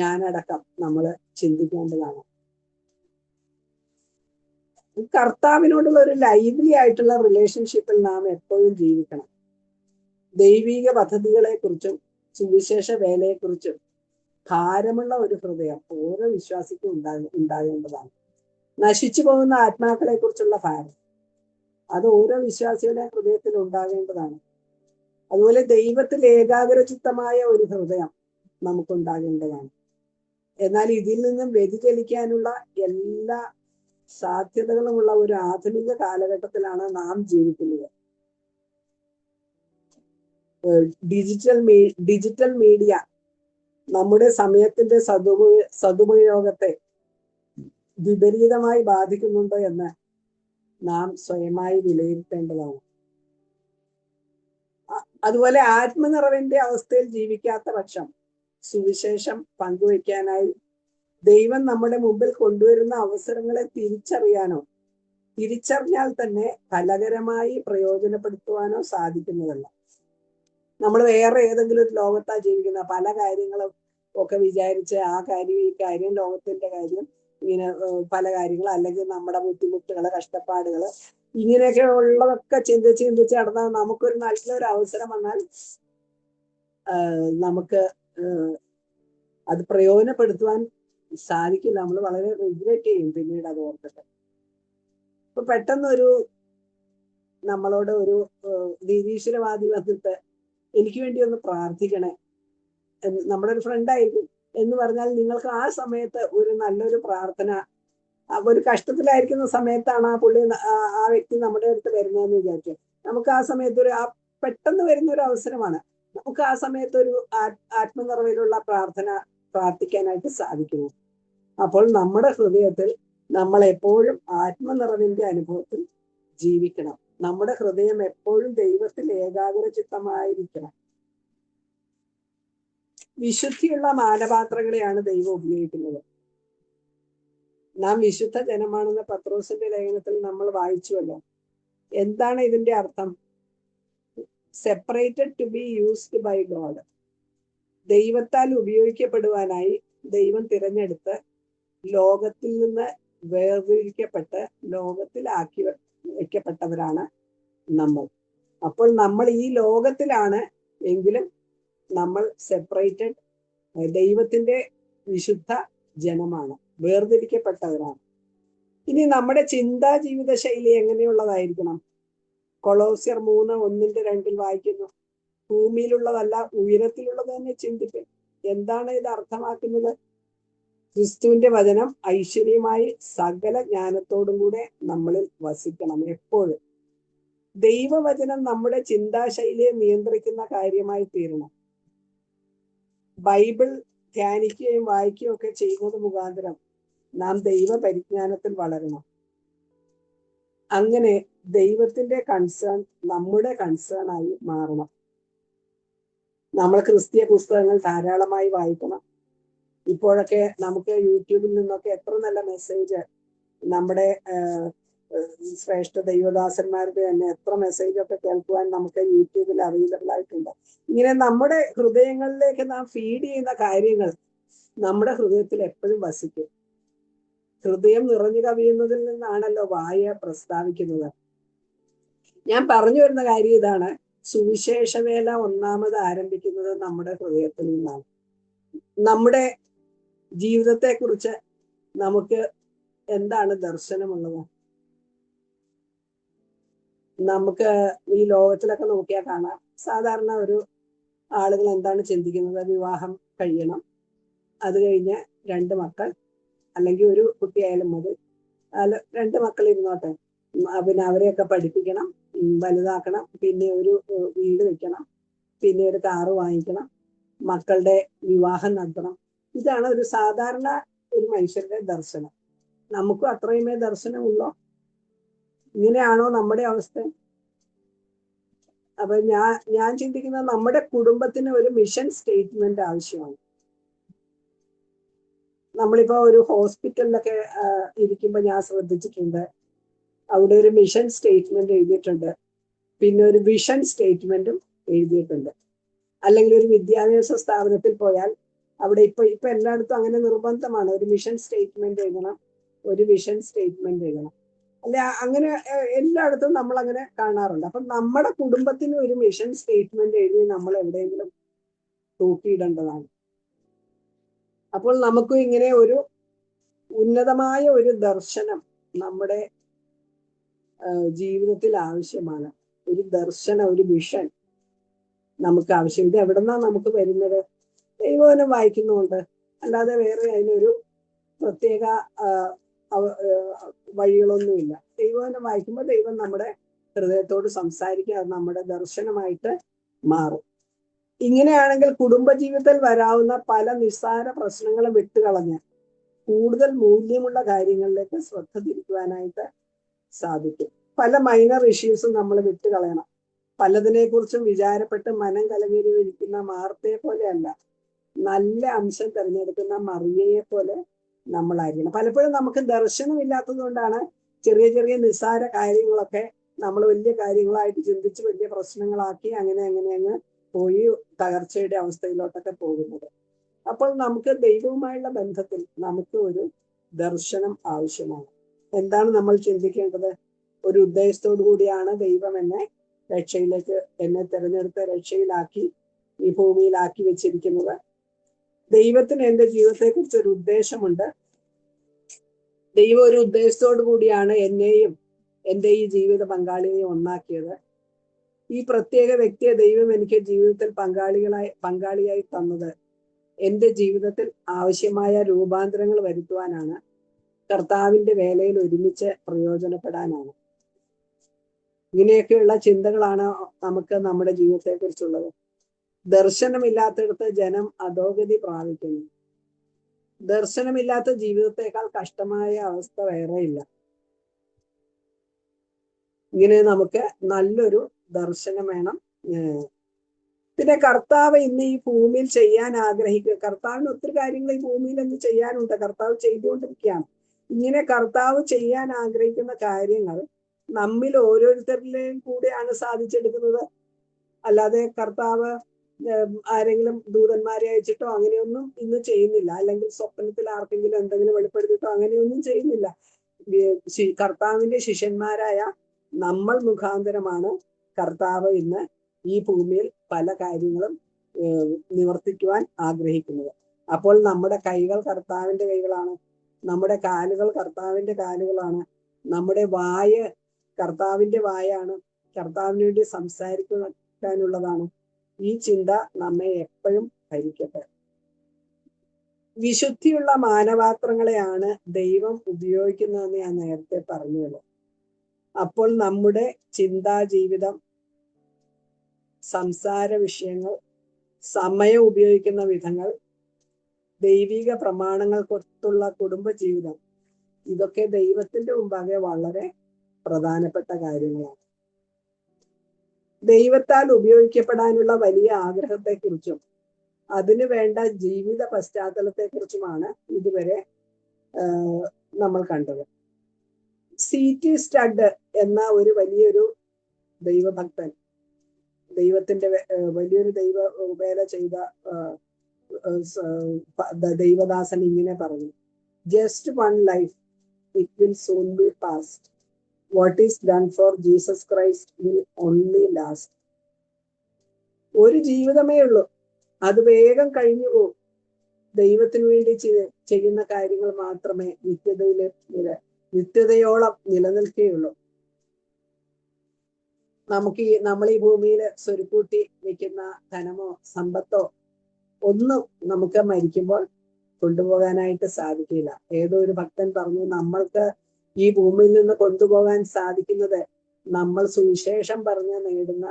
ഞാനടക്കം നമ്മൾ ചിന്തിക്കേണ്ടതാണ്. കർത്താവിനോടുള്ള ഒരു ലൈവ്ലി ആയിട്ടുള്ള റിലേഷൻഷിപ്പിൽ നാം എപ്പോഴും ജീവിക്കണം. ദൈവിക പദ്ധതികളെ കുറിച്ചും സുവിശേഷ വേലയെക്കുറിച്ചും ഭാരമുള്ള ഒരു ഹൃദയം ഓരോ വിശ്വാസിക്കും ഉണ്ടാകേണ്ടതാണ്. നശിച്ചു പോകുന്ന ആത്മാക്കളെ കുറിച്ചുള്ള ഭാരം അത് ഓരോ വിശ്വാസിയുടെ ഹൃദയത്തിൽ ഉണ്ടാകേണ്ടതാണ്. അതുപോലെ ദൈവത്തിൽ ഏകാഗ്രചിത്തമായ ഒരു ഹൃദയം നമുക്കുണ്ടാകേണ്ടതാണ്. എന്നാൽ ഇതിൽ നിന്നും വ്യതിചലിക്കാനുള്ള എല്ലാ സാധ്യതകളുമുള്ള ഒരു ആധുനിക കാലഘട്ടത്തിലാണ് നാം ജീവിക്കുന്നത്. ഡിജിറ്റൽ മീഡിയ നമ്മുടെ സമയത്തിന്റെ സദുപയോഗത്തെ വിപരീതമായി ബാധിക്കുന്നുണ്ടോ എന്ന് നാം സ്വയമായി വിലയിരുത്തേണ്ടതാണ്. അതുപോലെ ആത്മനിറവിന്റെ അവസ്ഥയിൽ ജീവിക്കാത്ത പക്ഷം സുവിശേഷം പങ്കുവയ്ക്കാനായി ദൈവം നമ്മുടെ മുമ്പിൽ കൊണ്ടുവരുന്ന അവസരങ്ങളെ തിരിച്ചറിഞ്ഞാൽ തന്നെ ഫലകരമായി പ്രയോജനപ്പെടുത്തുവാനോ സാധിക്കുന്നതല്ല. നമ്മൾ വേറെ ഏതെങ്കിലും ഒരു ലോകത്താ ജീവിക്കുന്ന പല കാര്യങ്ങളും ഒക്കെ വിചാരിച്ച് ആ കാര്യം ഈ കാര്യം ലോകത്തിന്റെ കാര്യം ഇങ്ങനെ പല കാര്യങ്ങൾ അല്ലെങ്കിൽ നമ്മുടെ ബുദ്ധിമുട്ടുകള് കഷ്ടപ്പാടുകള് ഇങ്ങനെയൊക്കെ ഉള്ളതൊക്കെ ചിന്തിച്ച് ചിന്തിച്ച് നടന്നാൽ നമുക്കൊരു നല്ലൊരു അവസരം വന്നാൽ നമുക്ക് അത് പ്രയോജനപ്പെടുത്തുവാൻ സാധിക്കില്ല. നമ്മൾ വളരെ റിഗ്രറ്റ് ചെയ്യും പിന്നീട് അത് ഓർത്തിട്ട്. ഇപ്പൊ പെട്ടെന്നൊരു നമ്മളോട് ഒരു നിരീശ്വരവാദി വന്നിട്ട് എനിക്ക് വേണ്ടി ഒന്ന് പ്രാർത്ഥിക്കണേ, നമ്മുടെ ഒരു ഫ്രണ്ട് ആയിരിക്കും എന്ന് പറഞ്ഞാൽ നിങ്ങൾക്ക് ആ സമയത്ത് ഒരു നല്ലൊരു പ്രാർത്ഥന, ഒരു കഷ്ടത്തിലായിരിക്കുന്ന സമയത്താണ് ആ വ്യക്തി നമ്മുടെ അടുത്ത് വരുന്നതെന്ന് വിചാരിക്കുക. നമുക്ക് ആ സമയത്ത് പെട്ടെന്ന് വരുന്ന ഒരു അവസരമാണ്. നമുക്ക് ആ സമയത്ത് ഒരു ആത്മനിറവിലുള്ള പ്രാർത്ഥിക്കാനായിട്ട് സാധിക്കുന്നു. അപ്പോൾ നമ്മുടെ ഹൃദയത്തിൽ നമ്മൾ എപ്പോഴും ആത്മനിറവിന്റെ അനുഭവത്തിൽ ജീവിക്കണം. നമ്മുടെ ഹൃദയം എപ്പോഴും ദൈവത്തിൽ ഏകാഗ്രചിത്തമായിരിക്കണം. വിശുദ്ധിയുള്ള മാനപാത്രങ്ങളെയാണ് ദൈവം ഉപയോഗിക്കുന്നത്. നാം വിശുദ്ധ ജനമാണെന്ന പത്രോസിന്റെ ലേഖനത്തിൽ നമ്മൾ വായിച്ചുവല്ലോ. എന്താണ് ഇതിന്റെ അർത്ഥം? Separated to be used by God. ദൈവത്താൽ ഉപയോഗിക്കപ്പെടുവാനായി ദൈവം തിരഞ്ഞെടുത്ത് ലോകത്തിൽ നിന്ന് വേർതിരിക്കപ്പെട്ട് ലോകത്തിലാക്കി വയ്ക്കപ്പെട്ടവരാണ് നമ്മൾ. അപ്പോൾ നമ്മൾ ഈ ലോകത്തിലാണ് എങ്കിലും നമ്മൾ സെപ്പറേറ്റഡ്, ദൈവത്തിന്റെ വിശുദ്ധ ജനമാണ്, വേർതിരിക്കപ്പെട്ടവരാണ്. ഇനി നമ്മുടെ ചിന്താ ജീവിത ശൈലി എങ്ങനെയുള്ളതായിരിക്കണം? കൊളോസ്യർ 3:1-2 വായിക്കുന്നു, ഭൂമിയിലുള്ളതല്ല ഉയരത്തിലുള്ളത് തന്നെ ചിന്തിക്കും. എന്താണ് ഇത് അർത്ഥമാക്കുന്നത്? ക്രിസ്തുവിന്റെ വചനം ഐശ്വര്യമായി സകല ജ്ഞാനത്തോടും കൂടെ നമ്മളിൽ വസിക്കണം. എപ്പോഴും ദൈവവചനം നമ്മുടെ ചിന്താശൈലിയെ നിയന്ത്രിക്കുന്ന കാര്യമായി തീരണം. ബൈബിൾ ധ്യാനിക്കുകയും വായിക്കുകയും ഒക്കെ ചെയ്യുന്നത് മുഖാന്തരം നാം ദൈവ പരിജ്ഞാനത്തിൽ വളരണം. അങ്ങനെ ദൈവത്തിന്റെ കൺസേൺ നമ്മുടെ കൺസേൺ ആയി മാറണം. നമ്മൾ ക്രിസ്തീയ പുസ്തകങ്ങൾ ധാരാളമായി വായിക്കണം. ഇപ്പോഴൊക്കെ നമുക്ക് യൂട്യൂബിൽ നിന്നൊക്കെ എത്ര നല്ല മെസ്സേജ്, നമ്മുടെ ശ്രേഷ്ഠ ദൈവദാസന്മാരുടെ തന്നെ എത്ര മെസ്സേജൊക്കെ കേൾക്കുവാൻ നമുക്ക് യൂട്യൂബിൽ അവൈലബിൾ ആയിട്ടുണ്ട്. ഇങ്ങനെ നമ്മുടെ ഹൃദയങ്ങളിലേക്ക് നാം ഫീഡ് ചെയ്യുന്ന കാര്യങ്ങൾ നമ്മുടെ ഹൃദയത്തിൽ എപ്പോഴും വസിക്കും. ഹൃദയം നിറഞ്ഞു കവിയുന്നതിൽ നിന്നാണല്ലോ വായ പ്രസ്താവിക്കുന്നത്. ഞാൻ പറഞ്ഞു വരുന്ന കാര്യം ഇതാണ്, സുവിശേഷവേല ഒന്നാമത് ആരംഭിക്കുന്നത് നമ്മുടെ ഹൃദയത്തിൽ നിന്നാണ്. നമ്മുടെ ജീവിതത്തെ കുറിച്ച് നമുക്ക് എന്താണ് ദർശനമുള്ളത്? നമുക്ക് ഈ ലോകത്തിലൊക്കെ നോക്കിയാൽ കാണാം, സാധാരണ ഒരു ആളുകൾ എന്താണ് ചിന്തിക്കുന്നത്? വിവാഹം കഴിയണം, അത് കഴിഞ്ഞ് 2 മക്കൾ, അല്ലെങ്കിൽ ഒരു കുട്ടിയായാലും മതി, 2 മക്കൾ ഇരുന്നോട്ടെ, പിന്നെ അവരെയൊക്കെ പഠിപ്പിക്കണം, വലുതാക്കണം, പിന്നെ ഒരു വീട് വെക്കണം, പിന്നെ ഒരു കാറ് വാങ്ങിക്കണം, മക്കളുടെ വിവാഹം നടത്തണം. ഇതാണ് ഒരു സാധാരണ ഒരു മനുഷ്യരുടെ ദർശനം. നമുക്കും അത്രയുമേ ദർശനമുള്ളോ? ഇങ്ങനെയാണോ നമ്മുടെ അവസ്ഥ? അപ്പൊ ഞാൻ ചിന്തിക്കുന്നത് നമ്മുടെ കുടുംബത്തിന് ഒരു മിഷൻ സ്റ്റേറ്റ്മെന്റ് ആവശ്യമാണ്. നമ്മളിപ്പോ ഒരു ഹോസ്പിറ്റലിലൊക്കെ ഇരിക്കുമ്പോൾ ഞാൻ ശ്രദ്ധിച്ചിട്ടുണ്ട്, അവിടെ ഒരു മിഷൻ സ്റ്റേറ്റ്മെന്റ് എഴുതിയിട്ടുണ്ട്, പിന്നെ ഒരു വിഷൻ സ്റ്റേറ്റ്മെന്റും എഴുതിയിട്ടുണ്ട്. അല്ലെങ്കിൽ ഒരു വിദ്യാഭ്യാസ സ്ഥാപനത്തിൽ പോയാൽ അവിടെ ഇപ്പൊ എല്ലായിടത്തും അങ്ങനെ നിർബന്ധമാണ്, ഒരു മിഷൻ സ്റ്റേറ്റ്മെന്റ് എഴുതണം, ഒരു വിഷൻ സ്റ്റേറ്റ്മെന്റ് എഴുതണം. അല്ല, അങ്ങനെ എല്ലായിടത്തും നമ്മൾ അങ്ങനെ കാണാറുണ്ട്. അപ്പൊ നമ്മുടെ കുടുംബത്തിന് ഒരു മിഷൻ സ്റ്റേറ്റ്മെന്റ് എഴുതി നമ്മൾ എവിടെയെങ്കിലും തൂക്കിയിടേണ്ടതാണ്. അപ്പോൾ നമുക്കും ഇങ്ങനെ ഒരു ഉന്നതമായ ഒരു ദർശനം നമ്മുടെ ജീവിതത്തിൽ ആവശ്യമാണ്. ഒരു ദർശനം, ഒരു വിഷൻ നമുക്ക് ആവശ്യം. ഇത് എവിടെന്നാ നമുക്ക് വരുന്നത്? ദൈവവചനം വായിക്കുന്നുണ്ട്, അല്ലാതെ വേറെ അതിനൊരു പ്രത്യേക വഴികളൊന്നുമില്ല. ദൈവവചനം വായിക്കുമ്പോൾ ദൈവം നമ്മുടെ ഹൃദയത്തോട് സംസാരിക്കുക, അത് നമ്മുടെ ദർശനമായിട്ട് മാറും. ഇങ്ങനെയാണെങ്കിൽ കുടുംബജീവിതത്തിൽ വരാവുന്ന പല നിസ്സാര പ്രശ്നങ്ങളും വിട്ടുകളഞ്ഞ് കൂടുതൽ മൂല്യമുള്ള കാര്യങ്ങളിലേക്ക് ശ്രദ്ധ തിരിക്കുവാനായിട്ട് സാധിക്കും. പല മൈനർ ഇഷ്യൂസും നമ്മൾ വിട്ടുകളയണം. പലതിനെ കുറിച്ചും വിചാരപ്പെട്ട് മനം കലങ്ങിയിരിക്കുന്ന മാർത്തയെ പോലെയല്ല, നല്ല അംശം തിരഞ്ഞെടുക്കുന്ന മറിയയെ പോലെ നമ്മളായിരിക്കണം. പലപ്പോഴും നമുക്ക് ദർശനമില്ലാത്തത് കൊണ്ടാണ് ചെറിയ ചെറിയ നിസ്സാര കാര്യങ്ങളൊക്കെ നമ്മൾ വലിയ കാര്യങ്ങളായിട്ട് ചിന്തിച്ച് വലിയ പ്രശ്നങ്ങളാക്കി അങ്ങനെ അങ്ങ് പോയി തകർച്ചയുടെ അവസ്ഥയിലോട്ടൊക്കെ പോകുന്നത്. അപ്പോൾ നമുക്ക് ദൈവവുമായുള്ള ബന്ധത്തിൽ നമുക്ക് ഒരു ദർശനം ആവശ്യമാണ്. എന്താണ് നമ്മൾ ചിന്തിക്കേണ്ടത്? ഒരു ഉദ്ദേശത്തോടു കൂടിയാണ് ദൈവം എന്നെ തിരഞ്ഞെടുത്ത് രക്ഷയിലാക്കി ഈ ഭൂമിയിലാക്കി വെച്ചിരിക്കുന്നത്. ദൈവത്തിന് എൻ്റെ ജീവിതത്തെക്കുറിച്ച് ഒരു ഉദ്ദേശമുണ്ട്. ദൈവം ഒരു ഉദ്ദേശത്തോടു കൂടിയാണ് എന്നെയും എൻ്റെ ഈ ജീവിത പങ്കാളിയെയും ഒന്നാക്കിയത്. ഈ പ്രത്യേക വ്യക്തിയെ ദൈവം എനിക്ക് ജീവിതത്തിൽ പങ്കാളിയായി തന്നത് എൻ്റെ ജീവിതത്തിൽ ആവശ്യമായ രൂപാന്തരങ്ങൾ വരുത്തുവാനാണ്, കർത്താവിന്റെ വേലയിൽ ഒരുമിച്ച് പ്രയോജനപ്പെടാനാണ്. ഇങ്ങനെയൊക്കെയുള്ള ചിന്തകളാണ് നമുക്ക് നമ്മുടെ ജീവിതത്തെ കുറിച്ചുള്ളത്. ദർശനമില്ലാത്തിടത്ത് ജനം അധോഗതി പ്രാപിക്കുന്നു. ദർശനമില്ലാത്ത ജീവിതത്തെക്കാൾ കഷ്ടമായ അവസ്ഥ വേറെയില്ല. ഇങ്ങനെ നമുക്ക് നല്ലൊരു ദർശനം വേണം. പിന്നെ കർത്താവ് ഇന്ന് ഈ ഭൂമിയിൽ ചെയ്യാൻ ആഗ്രഹിക്കുക, കർത്താവിന് ഒത്തിരി കാര്യങ്ങൾ ഈ ഭൂമിയിൽ ഇന്ന് ചെയ്യാനുണ്ട്, കർത്താവ് ചെയ്തുകൊണ്ടിരിക്കുകയാണ്. ഇങ്ങനെ കർത്താവ് ചെയ്യാൻ ആഗ്രഹിക്കുന്ന കാര്യങ്ങൾ നമ്മിൽ ഓരോരുത്തരിലെയും കൂടെയാണ് സാധിച്ചെടുക്കുന്നത്. അല്ലാതെ കർത്താവ് ആരെങ്കിലും ദൂതന്മാരെ അയച്ചിട്ടോ അങ്ങനെയൊന്നും ഇന്ന് ചെയ്യുന്നില്ല. അല്ലെങ്കിൽ സ്വപ്നത്തിൽ ആർക്കെങ്കിലും എന്തെങ്കിലും വെളിപ്പെടുത്തിയിട്ടോ അങ്ങനെയൊന്നും ചെയ്യുന്നില്ല. കർത്താവിന്റെ ശിഷ്യന്മാരായ നമ്മൾ മുഖാന്തരമാണ് കർത്താവ് ഇന്ന് ഈ ഭൂമിയിൽ പല കാര്യങ്ങളും നിവർത്തിക്കുവാൻ ആഗ്രഹിക്കുന്നത്. അപ്പോൾ നമ്മുടെ കൈകൾ കർത്താവിന്റെ കൈകളാണ്, നമ്മുടെ കാലുകൾ കർത്താവിന്റെ കാലുകളാണ്, നമ്മുടെ വായ കർത്താവിന്റെ വായാണ്, കർത്താവിന് വേണ്ടി സംസാരിക്കാനുള്ളതാണ്. ഈ ചിന്ത നമ്മെ എപ്പോഴും ഭരിക്കട്ടെ. വിശുദ്ധിയുള്ള മാനപാത്രങ്ങളെയാണ് ദൈവം ഉപയോഗിക്കുന്നതെന്ന് ഞാൻ നേരത്തെ പറഞ്ഞല്ലോ. അപ്പോൾ നമ്മുടെ ചിന്താജീവിതം, സംസാര വിഷയങ്ങൾ, സമയം ഉപയോഗിക്കുന്ന വിധങ്ങൾ, ദൈവിക പ്രമാണങ്ങൾക്കൊത്തുള്ള കുടുംബജീവിതം, ഇതൊക്കെ ദൈവത്തിന്റെ മുമ്പാകെ വളരെ പ്രധാനപ്പെട്ട കാര്യങ്ങളാണ്. ദൈവത്താൽ ഉപയോഗിക്കപ്പെടാനുള്ള വലിയ ആഗ്രഹത്തെക്കുറിച്ചും അതിനു വേണ്ട ജീവിത പശ്ചാത്തലത്തെക്കുറിച്ചുമാണ് ഇതുവരെ നമ്മൾ കണ്ടത്. C.T. സ്റ്റഡ് എന്ന ഒരു വലിയൊരു ദൈവഭക്തൻ, ദൈവത്തിന്റെ വലിയൊരു വേല ചെയ്ത ദൈവദാസൻ ഇങ്ങനെ പറഞ്ഞു: just one life, it will soon B past. What is done for Jesus Christ will only last. ഒരു ജീവിതമേ ഉള്ളൂ, അത് വേഗം കഴിഞ്ഞു പോകും. ദൈവത്തിന് വേണ്ടി ചെയ്യുന്ന കാര്യങ്ങൾ മാത്രമേ നിത്യതയോളം നിലനിൽക്കുകയുള്ളൂ. നമ്മൾ ഈ ഭൂമിയിൽ സ്വരുക്കൂട്ടി വെക്കുന്ന ധനമോ സമ്പത്തോ ഒന്നും നമുക്ക് മരിക്കുമ്പോൾ കൊണ്ടുപോകാനായിട്ട് സാധിക്കില്ല. ഏതോ ഒരു ഭക്തൻ പറഞ്ഞു, നമ്മൾക്ക് ഈ ഭൂമിയിൽ നിന്ന് കൊണ്ടുപോകാൻ സാധിക്കുന്നത് നമ്മൾ സുവിശേഷം പറഞ്ഞ് നേടുന്ന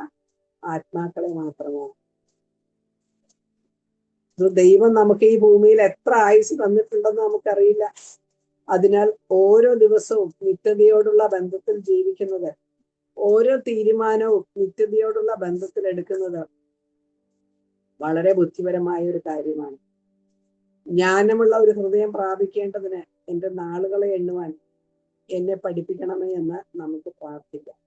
ആത്മാക്കളെ മാത്രമാണ്. ദൈവം നമുക്ക് ഈ ഭൂമിയിൽ എത്ര ആയുസ് തന്നിട്ടുണ്ടെന്ന് നമുക്കറിയില്ല. അതിനാൽ ഓരോ ദിവസവും നിത്യതയോടുള്ള ബന്ധത്തിൽ ജീവിക്കുന്നത്, ഓരോ തീരുമാനവും നിത്യതയോടുള്ള ബന്ധത്തിൽ എടുക്കുന്നത് വളരെ ബുദ്ധിപരമായ ഒരു കാര്യമാണ്. ജ്ഞാനമുള്ള ഒരു ഹൃദയം പ്രാപിക്കേണ്ടതിന് എൻ്റെ നാളുകളെ എണ്ണുവാൻ എന്നെ പഠിപ്പിക്കണമേ എന്ന് നമുക്ക് പ്രാർത്ഥിക്കാം.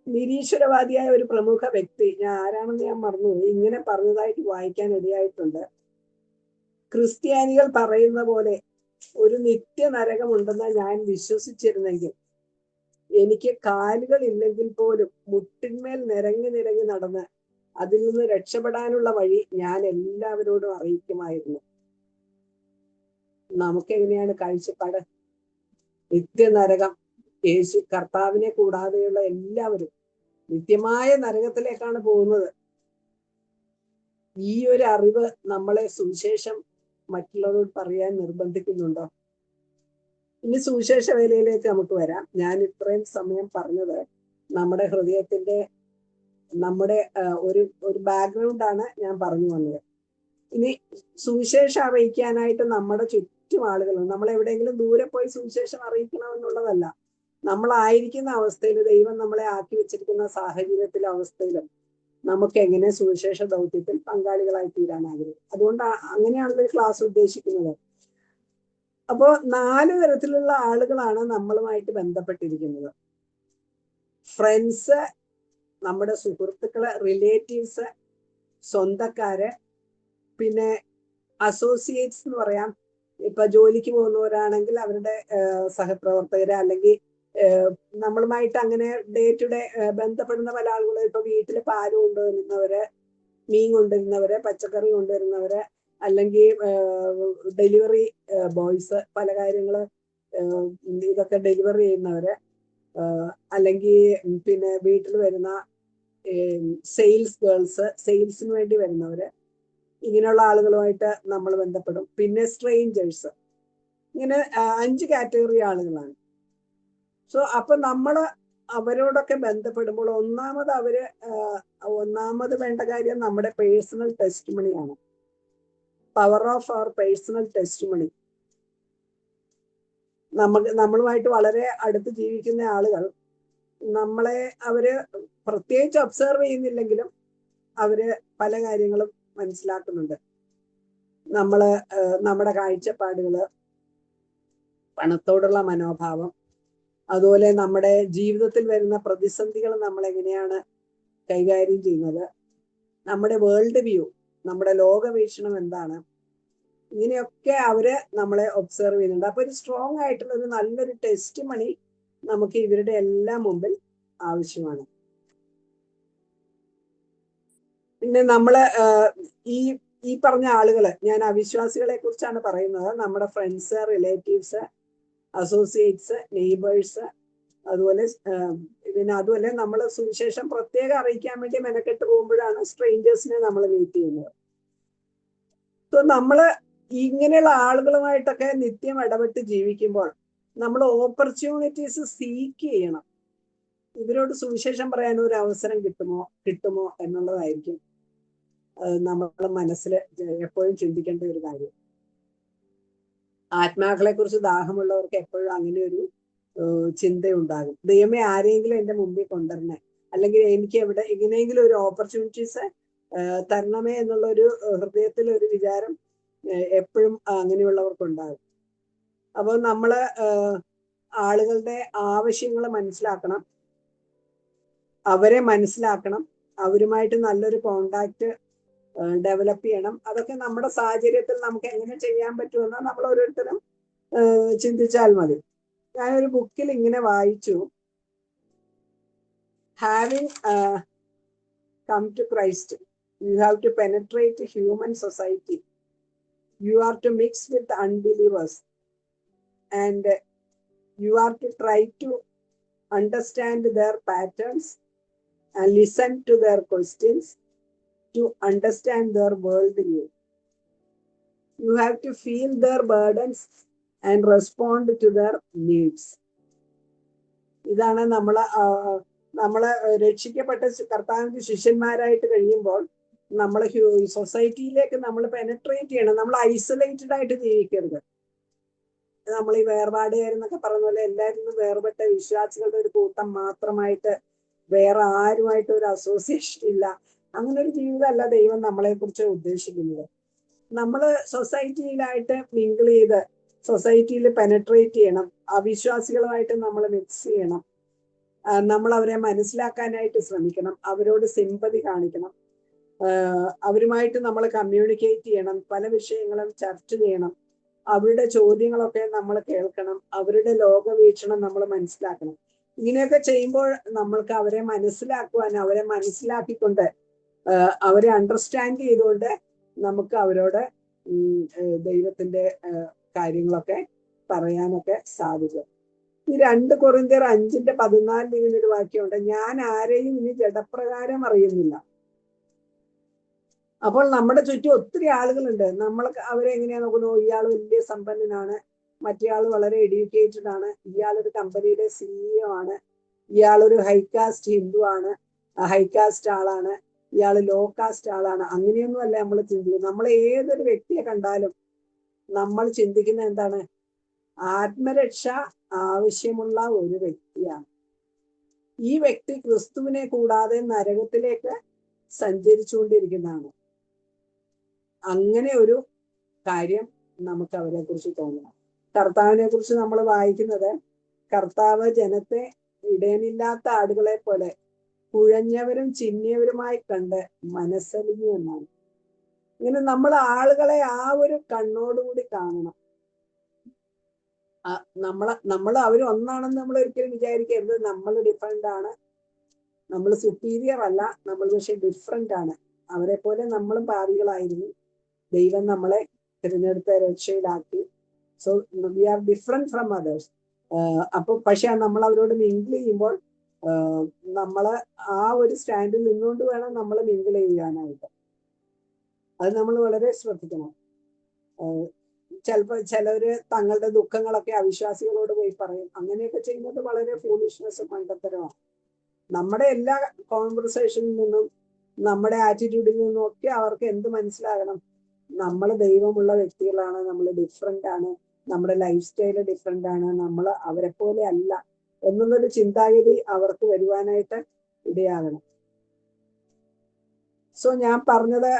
നിരീശ്വരവാദിയായ ഒരു പ്രമുഖ വ്യക്തി, ആരാണെന്ന് ഞാൻ മറന്നു, ഇങ്ങനെ പറഞ്ഞതായിട്ട് വായിക്കാൻ ഇടയായിട്ടുണ്ട്: ക്രിസ്ത്യാനികൾ പറയുന്ന പോലെ ഒരു നിത്യ നരകമുണ്ടെന്ന് ഞാൻ വിശ്വസിച്ചിരുന്നെങ്കിൽ എനിക്ക് കാലുകൾ ഇല്ലെങ്കിൽ പോലും മുട്ടിന്മേൽ നിരങ്ങി നടന്ന് അതിൽ നിന്ന് രക്ഷപ്പെടാനുള്ള വഴി ഞാൻ എല്ലാവരോടും അറിയിക്കുമായിരുന്നു. നമുക്കെങ്ങനെയാണ് കാഴ്ചപ്പാട്? നിത്യനരകം, യേശു കർത്താവിനെ കൂടാതെയുള്ള എല്ലാവരും നിത്യമായ നരകത്തിലേക്കാണ് പോകുന്നത്. ഈ ഒരു അറിവ് നമ്മളെ സുവിശേഷം മറ്റുള്ളവരോട് പറയാൻ നിർബന്ധിക്കുന്നുണ്ടോ? ഇനി സുവിശേഷ വേലയിലേക്ക് നമുക്ക് വരാം. ഞാൻ ഇത്രയും സമയം പറഞ്ഞത് നമ്മുടെ ഹൃദയത്തിന്റെ, നമ്മുടെ ഒരു ബാക്ക്ഗ്രൗണ്ടാണ് ഞാൻ പറഞ്ഞു വന്നത്. ഇനി സുവിശേഷം അറിയിക്കാനായിട്ട് നമ്മുടെ ചുറ്റും ആളുകളുണ്ട്. നമ്മൾ എവിടെയെങ്കിലും ദൂരെ പോയി സുവിശേഷം അറിയിക്കണമെന്നുള്ളതല്ല. നമ്മളായിരിക്കുന്ന അവസ്ഥയിൽ, ദൈവം നമ്മളെ ആക്കി വെച്ചിരിക്കുന്ന സാഹചര്യത്തിലെ അവസ്ഥയിലും നമുക്ക് എങ്ങനെ സുവിശേഷ ദൗത്യത്തിൽ പങ്കാളികളായി തീരാൻ ആഗ്രഹം. അതുകൊണ്ട് അങ്ങനെയാണല്ലോ ഈ ക്ലാസ് ഉദ്ദേശിക്കുന്നത്. അപ്പോൾ 4 തരത്തിലുള്ള ആളുകളാണ് നമ്മളുമായിട്ട് ബന്ധപ്പെട്ടിരിക്കുന്നത്. ഫ്രണ്ട്സ്, നമ്മുടെ സുഹൃത്തുക്കള്, റിലേറ്റീവ്സ്, സ്വന്തക്കാര്, പിന്നെ അസോസിയേറ്റ്സ് എന്ന് പറയാം. ഇപ്പൊ ജോലിക്ക് പോകുന്നവരാണെങ്കിൽ അവരുടെ സഹപ്രവർത്തകര്, അല്ലെങ്കിൽ നമ്മളുമായിട്ട് അങ്ങനെ ഡേ ടു ഡേ ബന്ധപ്പെടുന്ന പല ആളുകളും ഇപ്പൊ വീട്ടിൽ പാല് കൊണ്ടുവരുന്നവര്, മീൻ കൊണ്ടുവരുന്നവര്, പച്ചക്കറി കൊണ്ടുവരുന്നവര്, അല്ലെങ്കിൽ ഡെലിവറി ബോയ്സ്, പല കാര്യങ്ങള് ഇതൊക്കെ ഡെലിവറി ചെയ്യുന്നവര്, അല്ലെങ്കിൽ പിന്നെ വീട്ടിൽ വരുന്ന സെയിൽസ് ഗേൾസ്, സെയിൽസിന് വേണ്ടി വരുന്നവര്, ഇങ്ങനെയുള്ള ആളുകളുമായിട്ട് നമ്മൾ ബന്ധപ്പെടും. പിന്നെ സ്ട്രേഞ്ചേഴ്സ്, ഇങ്ങനെ 5 കാറ്റഗറി ആളുകളാണ്. സോ അപ്പൊ നമ്മൾ അവരോടൊക്കെ ബന്ധപ്പെടുമ്പോൾ ഒന്നാമത് വേണ്ട കാര്യം നമ്മുടെ പേഴ്സണൽ ടെസ്റ്റിമണിയാണ്. Power of our personal testimony. നമ്മളുമായിട്ട് വളരെ അടുത്ത് ജീവിക്കുന്ന ആളുകൾ അവര് പ്രത്യേകിച്ച് ഒബ്സർവ് ചെയ്യുന്നില്ലെങ്കിലും അവര് പല കാര്യങ്ങളും മനസ്സിലാക്കുന്നുണ്ട്. നമ്മുടെ കാഴ്ചപ്പാടുകള്, പണത്തോടുള്ള മനോഭാവം, അതുപോലെ നമ്മുടെ ജീവിതത്തിൽ വരുന്ന പ്രതിസന്ധികൾ നമ്മൾ എങ്ങനെയാണ് കൈകാര്യം ചെയ്യുന്നത്, നമ്മുടെ വേൾഡ് വ്യൂ, നമ്മുടെ ലോകവീക്ഷണം എന്താണ്, ഇങ്ങനെയൊക്കെ അവര് നമ്മളെ ഒബ്സർവ് ചെയ്യുന്നുണ്ട്. അപ്പൊ ഒരു സ്ട്രോങ് ആയിട്ടുള്ള ഒരു നല്ലൊരു ടെസ്റ്റ് മണി നമുക്ക് ഇവരുടെ എല്ലാം മുമ്പിൽ ആവശ്യമാണ്. പിന്നെ ഈ പറഞ്ഞ ആളുകള്, ഞാൻ അവിശ്വാസികളെ കുറിച്ചാണ് പറയുന്നത്. നമ്മുടെ ഫ്രണ്ട്സ്, റിലേറ്റീവ്സ്, അസോസിയേറ്റ്സ്, നെയ്ബേഴ്സ്, അതുപോലെ നമ്മൾ സുവിശേഷം പ്രത്യേകം അറിയിക്കാൻ വേണ്ടി മെനക്കെട്ട് പോകുമ്പോഴാണ് സ്ട്രേഞ്ചേഴ്സിനെ നമ്മൾ മീറ്റ് ചെയ്യുന്നത്. സോ നമ്മള് ഇങ്ങനെയുള്ള ആളുകളുമായിട്ടൊക്കെ നിത്യം ഇടപെട്ട് ജീവിക്കുമ്പോൾ നമ്മൾ ഓപ്പർച്യൂണിറ്റീസ് സീക്ക് ചെയ്യണം. ഇവരോട് സുവിശേഷം പറയാൻ ഒരു അവസരം കിട്ടുമോ എന്നുള്ളതായിരിക്കും നമ്മുടെ മനസ്സിൽ എപ്പോഴും ചിന്തിക്കേണ്ട ഒരു കാര്യം. ആത്മാക്കളെ കുറിച്ച് ദാഹമുള്ളവർക്ക് എപ്പോഴും അങ്ങനെ ഒരു ചിന്തയുണ്ടാകും. ദൈവമേ, ആരെങ്കിലും എൻ്റെ മുമ്പിൽ കൊണ്ടുവരണേ, അല്ലെങ്കിൽ എനിക്ക് എങ്ങനെയെങ്കിലും ഒരു ഓപ്പർച്യൂണിറ്റീസ് തരണമേ എന്നുള്ള ഒരു ഹൃദയത്തിൽ ഒരു വിചാരം എപ്പോഴും അങ്ങനെയുള്ളവർക്കുണ്ടാകും. അപ്പോൾ നമ്മള് ആളുകളുടെ ആവശ്യങ്ങൾ മനസ്സിലാക്കണം, അവരെ മനസ്സിലാക്കണം, അവരുമായിട്ട് നല്ലൊരു കോണ്ടാക്ട് ഡെവലപ്പ് ചെയ്യണം. അതൊക്കെ നമ്മുടെ സാഹചര്യത്തിൽ നമുക്ക് എങ്ങനെ ചെയ്യാൻ പറ്റുമെന്ന് നമ്മൾ ഓരോരുത്തരും ചിന്തിച്ചാൽ മതി. ഞാനൊരു ബുക്കിൽ ഇങ്ങനെ വായിച്ചു, having come to Christ you have to penetrate human society, you are to mix with unbelievers and you are to try to understand their patterns and listen to their questions to understand their worldview. You have to feel their burdens and respond to their needs. ഇതാണ് നമ്മളെ രക്ഷിക്കപ്പെട്ട കർത്താവിന്റെ ശിഷ്യന്മാരായിട്ട് കഴിയുമ്പോൾ നമ്മൾ സൊസൈറ്റിയിലേക്ക് നമ്മൾ penetrate ചെയ്യണം. നമ്മൾ isolated ആയിട്ട് ജീവിക്കരുത്. നമ്മൾ ഈ വേർപാടുകാരെന്നൊക്കെ പറഞ്ഞ പോലെ എല്ലാവരും വേർപെട്ട വിശ്വാസികളുടെ ഒരു കൂട്ടം മാത്രമായിട്ട് വേറെ ആരുമായിട്ട് ഒരു അസോസിയേഷൻ ഇല്ല. അങ്ങനെ ഒരു ജീവിതമല്ല ദൈവം നമ്മളെ കുറിച്ച് ഉദ്ദേശിക്കുന്നത്. നമ്മൾ സൊസൈറ്റിയിലായിട്ട് മിങ്കിൾ ചെയ്ത് സൊസൈറ്റിയിൽ പെനട്രേറ്റ് ചെയ്യണം. അവിശ്വാസികളുമായിട്ട് നമ്മൾ മിക്സ് ചെയ്യണം. നമ്മൾ അവരെ മനസ്സിലാക്കാനായിട്ട് ശ്രമിക്കണം. അവരോട് സിമ്പതി കാണിക്കണം. അവരുമായിട്ട് നമ്മൾ കമ്മ്യൂണിക്കേറ്റ് ചെയ്യണം. പല വിഷയങ്ങളും ചർച്ച ചെയ്യണം. അവരുടെ ചോദ്യങ്ങളൊക്കെ നമ്മൾ കേൾക്കണം. അവരുടെ ലോകവീക്ഷണം നമ്മൾ മനസ്സിലാക്കണം. ഇങ്ങനെയൊക്കെ ചെയ്യുമ്പോൾ നമ്മൾക്ക് അവരെ മനസ്സിലാക്കുവാൻ, അവരെ മനസ്സിലാക്കിക്കൊണ്ട് അവരെ അണ്ടർസ്റ്റാൻഡ് ചെയ്തുകൊണ്ട് നമുക്ക് അവരോട് ദൈവത്തിന്റെ കാര്യങ്ങളൊക്കെ പറയാനൊക്കെ സാധിക്കും. ഈ 2 കൊറിന്ത്യർ 5:14 ഇങ്ങനൊരു വാക്യമുണ്ട്, ഞാൻ ആരെയും ഇനി ജഡപ്രകാരം അറിയുന്നില്ല. അപ്പോൾ നമ്മുടെ ചുറ്റും ഒത്തിരി ആളുകളുണ്ട്. നമ്മൾ അവരെ എങ്ങനെയാ നോക്കുന്നു? ഇയാൾ വലിയ സമ്പന്നനാണ്, മറ്റേയാൾ വളരെ എഡ്യൂക്കേറ്റഡ് ആണ്, ഇയാളൊരു കമ്പനിയുടെ CEO ആണ്, ഇയാളൊരു ഹൈകാസ്റ്റ് ഹിന്ദു ആണ്, ഹൈകാസ്റ്റ് ആളാണ്, ഇയാൾ ലോ കാസ്റ്റ് ആളാണ്. അങ്ങനെയൊന്നും അല്ല നമ്മൾ ചിന്തിക്കുന്നത്. നമ്മൾ ഏതൊരു വ്യക്തിയെ കണ്ടാലും നമ്മൾ ചിന്തിക്കുന്ന എന്താണ്? ആത്മരക്ഷ ആവശ്യമുള്ള ഒരു വ്യക്തിയാണ്. ഈ വ്യക്തി ക്രിസ്തുവിനെ കൂടാതെ നരകത്തിലേക്ക് സഞ്ചരിച്ചുകൊണ്ടിരിക്കുന്നതാണ്. അങ്ങനെ ഒരു കാര്യം നമുക്ക് അവരെ കുറിച്ച് തോന്നണം. കർത്താവിനെ കുറിച്ച് നമ്മൾ വായിക്കുന്നത്, കർത്താവ് ജനത്തെ ഇടയനില്ലാത്ത ആടുകളെ പോലെ കുഴഞ്ഞവരും ചിന്നിയവരുമായി കണ്ട് മനസ്സലിഞ്ഞു എന്നാണ്. ഇങ്ങനെ നമ്മൾ ആളുകളെ ആ ഒരു കണ്ണോടുകൂടി കാണണം. അവർ ഒന്നാണെന്ന് നമ്മൾ ഒരിക്കലും വിചാരിക്കരുത്. നമ്മൾ ഡിഫറെന്റ് ആണ്, നമ്മൾ സുപ്പീരിയർ അല്ല, നമ്മൾ പക്ഷെ ഡിഫറെന്റ് ആണ്. അവരെ പോലെ നമ്മളും പാപികളായിരുന്നു. ദൈവം നമ്മളെ തിരഞ്ഞെടുത്ത രക്ഷയിലാക്കി. So we are different from others. അപ്പൊ പക്ഷെ നമ്മൾ അവരോട് മിങ്കിൾ ചെയ്യുമ്പോൾ നമ്മള് ആ ഒരു സ്റ്റാൻഡിൽ നിന്നുകൊണ്ട് വേണം നമ്മൾ മിങ്കിൾ ചെയ്യാനായിട്ട്. അത് നമ്മൾ വളരെ ശ്രദ്ധിക്കണം. ചിലപ്പോൾ ചിലവര് തങ്ങളുടെ ദുഃഖങ്ങളൊക്കെ അവിശ്വാസികളോട് പോയി പറയും. അങ്ങനെയൊക്കെ ചെയ്യുന്നത് വളരെ ഫൂളിഷ്നെസ്സും മണ്ടത്തരമാണ്. നമ്മുടെ എല്ലാ കോൺവെർസേഷനിൽ നിന്നും നമ്മുടെ ആറ്റിറ്റ്യൂഡിൽ നിന്നും ഒക്കെ അവർക്ക് എന്ത് മനസ്സിലാകണം? നമ്മൾ ദൈവമുള്ള വ്യക്തികളാണ്, നമ്മൾ ഡിഫറെന്റ് ആണ്, നമ്മുടെ ലൈഫ് സ്റ്റൈല് ഡിഫറെന്റ് ആണ്, നമ്മൾ അവരെ പോലെ അല്ല എന്നുള്ളൊരു ചിന്താഗതി അവർക്ക് വരുവാനായിട്ട് ഇടയാകണം. സോ ഞാൻ പറഞ്ഞത്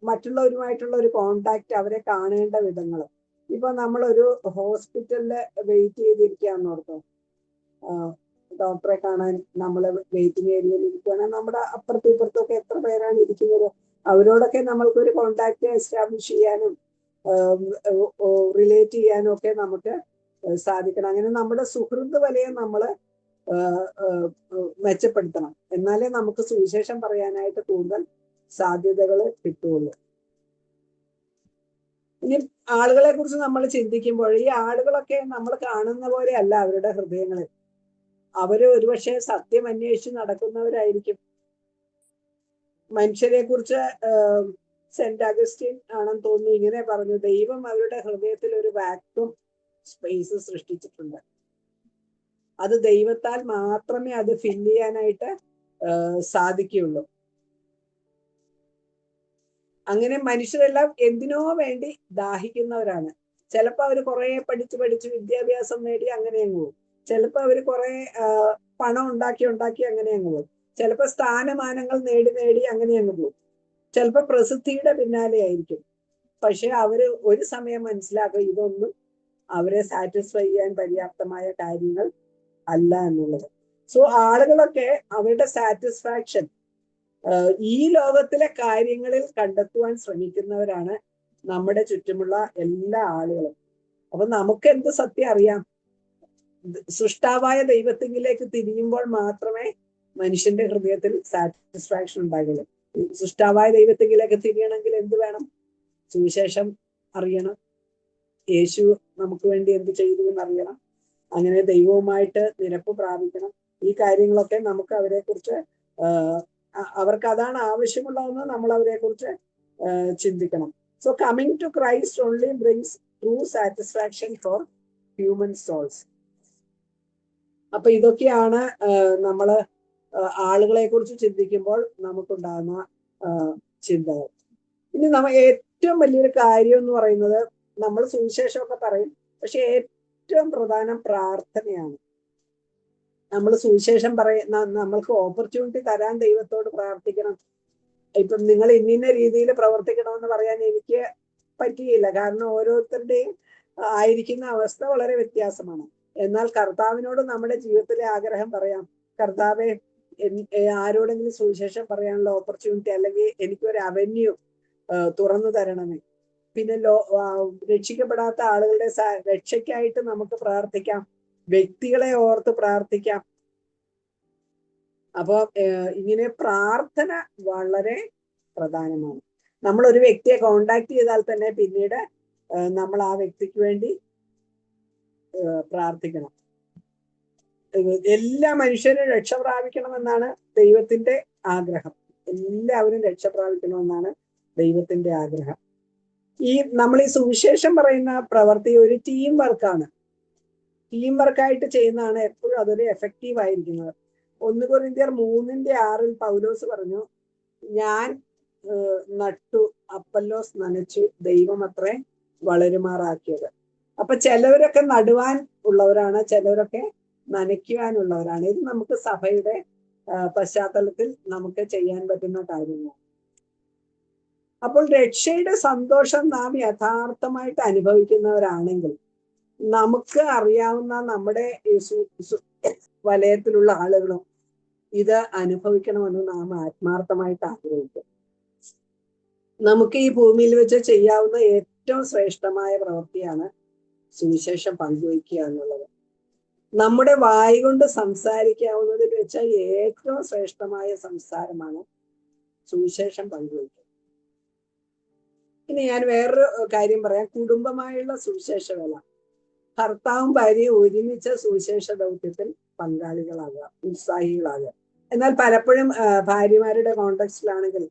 മറ്റുള്ളവരുമായിട്ടുള്ള ഒരു കോണ്ടാക്ട്, അവരെ കാണേണ്ട വിധങ്ങൾ. ഇപ്പൊ നമ്മളൊരു ഹോസ്പിറ്റലില് വെയിറ്റ് ചെയ്തിരിക്കാന്ന് ഓർത്തോ, ഡോക്ടറെ കാണാൻ നമ്മൾ വെയിറ്റിംഗ് ഏരിയയിൽ ഇരിക്കുകയാണെങ്കിൽ നമ്മുടെ അപ്പുറത്തും ഇപ്പുറത്തും ഒക്കെ എത്ര പേരാണ് ഇരിക്കുന്നത്. അവരോടൊക്കെ നമ്മൾക്കൊരു കോണ്ടാക്ട് എസ്റ്റാബ്ലിഷ് ചെയ്യാനും റിലേറ്റ് ചെയ്യാനും ഒക്കെ നമുക്ക് സാധിക്കണം. അങ്ങനെ നമ്മുടെ സുഹൃത്ത് വലയം നമ്മൾ മെച്ചപ്പെടുത്തണം. എന്നാലേ നമുക്ക് സുവിശേഷം പറയാനായിട്ട് കൂടുതൽ സാധ്യതകൾ കിട്ടുള്ളൂ. ഇനി ആളുകളെ കുറിച്ച് നമ്മൾ ചിന്തിക്കുമ്പോൾ ഈ ആളുകളൊക്കെ നമ്മൾ കാണുന്ന പോലെ അല്ല അവരുടെ ഹൃദയങ്ങളിൽ. അവര് ഒരുപക്ഷെ സത്യം അന്വേഷിച്ച് നടക്കുന്നവരായിരിക്കും. മനുഷ്യരെ കുറിച്ച് സെന്റ് അഗസ്റ്റിൻ ആണെന്ന് തോന്നുന്നു ഇങ്ങനെ പറഞ്ഞു: ദൈവം അവരുടെ ഹൃദയത്തിൽ ഒരു വാക്വം സ്പേസ് സൃഷ്ടിച്ചിട്ടുണ്ട്. അത് ദൈവത്താൽ മാത്രമേ അത് ഫില്ല് ചെയ്യാനായിട്ട് സാധിക്കുകയുള്ളൂ. അങ്ങനെ മനുഷ്യരെല്ലാം എന്തിനോ വേണ്ടി ദാഹിക്കുന്നവരാണ്. ചിലപ്പോൾ അവർ കുറെ പഠിച്ച് വിദ്യാഭ്യാസം നേടി അങ്ങനെ അങ്ങ് പോകും. ചിലപ്പോൾ അവർ കുറെ പണം ഉണ്ടാക്കി അങ്ങനെ അങ്ങ് പോകും. ചിലപ്പോൾ സ്ഥാനമാനങ്ങൾ നേടി അങ്ങനെ അങ്ങ് പോകും. ചിലപ്പോൾ പ്രസിദ്ധിയുടെ പിന്നാലെ ആയിരിക്കും. പക്ഷെ അവര് ഒരു സമയം മനസ്സിലാക്കും ഇതൊന്നും അവരെ സാറ്റിസ്ഫൈ ചെയ്യാൻ പര്യാപ്തമായ കാര്യങ്ങൾ അല്ല എന്നുള്ളത്. സോ ആളുകളൊക്കെ അവരുടെ സാറ്റിസ്ഫാക്ഷൻ ഈ ലോകത്തിലെ കാര്യങ്ങളിൽ കണ്ടെത്തുവാൻ ശ്രമിക്കുന്നവരാണ് നമ്മുടെ ചുറ്റുമുള്ള എല്ലാ ആളുകളും. അപ്പൊ നമുക്ക് എന്ത് സത്യം അറിയാം? സൃഷ്ടാവായ ദൈവത്തിലേക്ക് തിരിയുമ്പോൾ മാത്രമേ മനുഷ്യന്റെ ഹൃദയത്തിൽ സാറ്റിസ്ഫാക്ഷൻ ഉണ്ടാകുള്ളൂ. സൃഷ്ടാവായ ദൈവത്തിലേക്ക് തിരിയണമെങ്കിൽ എന്ത് വേണം? സുവിശേഷം അറിയണം, യേശു നമുക്ക് വേണ്ടി എന്ത് ചെയ്തു എന്നറിയണം, അങ്ങനെ ദൈവവുമായിട്ട് നിരപ്പ് പ്രാപിക്കണം. ഈ കാര്യങ്ങളൊക്കെ നമുക്ക് അവരെ കുറിച്ച് അവർക്ക് അതാണ് ആവശ്യമുള്ളതെന്ന് നമ്മൾ അവരെ കുറിച്ച് ചിന്തിക്കണം. So coming to Christ only brings true satisfaction for human souls. അപ്പൊ ഇതൊക്കെയാണ് നമ്മള് ആളുകളെ കുറിച്ച് ചിന്തിക്കുമ്പോൾ നമുക്കുണ്ടാകുന്ന ചിന്തകൾ. ഇനി ഏറ്റവും വലിയൊരു കാര്യം എന്ന് പറയുന്നത്, നമ്മൾ സുവിശേഷമൊക്കെ പറയും, പക്ഷെ ഏറ്റവും പ്രധാനം പ്രാർത്ഥനയാണ്. നമ്മൾ സുവിശേഷം നമ്മൾക്ക് ഓപ്പർച്യൂണിറ്റി തരാൻ ദൈവത്തോട് പ്രാർത്ഥിക്കണം. ഇപ്പം നിങ്ങൾ ഇന്ന രീതിയിൽ പ്രവർത്തിക്കണമെന്ന് പറയാൻ എനിക്ക് പറ്റിയില്ല, കാരണം ഓരോരുത്തരുടെയും ആയിരിക്കുന്ന അവസ്ഥ വളരെ വ്യത്യാസമാണ്. എന്നാൽ കർത്താവിനോട് നമ്മുടെ ജീവിതത്തിലെ ആഗ്രഹം പറയാം: കർത്താവെ, ആരോടെങ്കിലും സുവിശേഷം പറയാനുള്ള ഓപ്പർച്യൂണിറ്റി അല്ലെങ്കിൽ എനിക്കൊരു അവന്യൂ തുറന്നു തരണമേ. പിന്നെ രക്ഷിക്കപ്പെടാത്ത ആളുകളുടെ രക്ഷയ്ക്കായിട്ട് നമുക്ക് പ്രാർത്ഥിക്കാം, വ്യക്തികളെ ഓർത്ത് പ്രാർത്ഥിക്കാം. അപ്പൊ ഇങ്ങനെ പ്രാർത്ഥന വളരെ പ്രധാനമാണ്. നമ്മൾ ഒരു വ്യക്തിയെ കോണ്ടാക്ട് ചെയ്താൽ തന്നെ പിന്നീട് നമ്മൾ ആ വ്യക്തിക്ക് വേണ്ടി പ്രാർത്ഥിക്കണം. എല്ലാ മനുഷ്യരും രക്ഷ പ്രാപിക്കണമെന്നാണ് ദൈവത്തിന്റെ ആഗ്രഹം. എല്ലാവരും രക്ഷ പ്രാപിക്കണമെന്നാണ് ദൈവത്തിന്റെ ആഗ്രഹം. നമ്മൾ ഈ സുവിശേഷം പറയുന്ന പ്രവൃത്തി ഒരു ടീം വർക്കാണ്. ടീം വർക്കായിട്ട് ചെയ്യുന്നതാണ് എപ്പോഴും അതൊരു എഫക്റ്റീവ് ആയിരിക്കുന്നത്. 1 കൊരിന്ത്യർ 3:6 പൗലോസ് പറഞ്ഞു: ഞാൻ നട്ടു, അപ്പല്ലോസ് നനച്ചു, ദൈവം അത്രേ വളരുമാറാക്കിയത്. അപ്പൊ ചിലവരൊക്കെ നടുവാൻ ഉള്ളവരാണ്, ചിലവരൊക്കെ നനയ്ക്കുവാനുള്ളവരാണ്. ഇത് നമുക്ക് സഭയുടെ പശ്ചാത്തലത്തിൽ നമുക്ക് ചെയ്യാൻ പറ്റുന്ന കാര്യങ്ങളാണ്. അപ്പോൾ രക്ഷയുടെ സന്തോഷം നാം യഥാർത്ഥമായിട്ട് അനുഭവിക്കുന്നവരാണെങ്കിൽ നമുക്ക് അറിയാവുന്ന നമ്മുടെ വലയത്തിലുള്ള ആളുകളും ഇത് അനുഭവിക്കണമെന്ന് നാം ആത്മാർത്ഥമായിട്ട് ആഗ്രഹിക്കും. നമുക്ക് ഈ ഭൂമിയിൽ വെച്ച് ചെയ്യാവുന്ന ഏറ്റവും ശ്രേഷ്ഠമായ പ്രവൃത്തിയാണ് സുവിശേഷം പങ്കുവയ്ക്കുക എന്നുള്ളത്. നമ്മുടെ വായി കൊണ്ട് സംസാരിക്കാവുന്നതിൽ വെച്ചാൽ ഏറ്റവും ശ്രേഷ്ഠമായ സംസാരമാണ് സുവിശേഷം പങ്കുവയ്ക്കുക. ഇനി ഞാൻ വേറൊരു കാര്യം പറയാം. കുടുംബമായുള്ള സുവിശേഷ വേല. ഭർത്താവും ഭാര്യയും ഒരുമിച്ച് സുവിശേഷ ദൗത്യത്തിൽ പങ്കാളികളാകുക, ഉത്സാഹികളാകുക. എന്നാൽ പലപ്പോഴും ഭാര്യമാരുടെ കോണ്ടെക്സ്റ്റിലാണെങ്കിൽ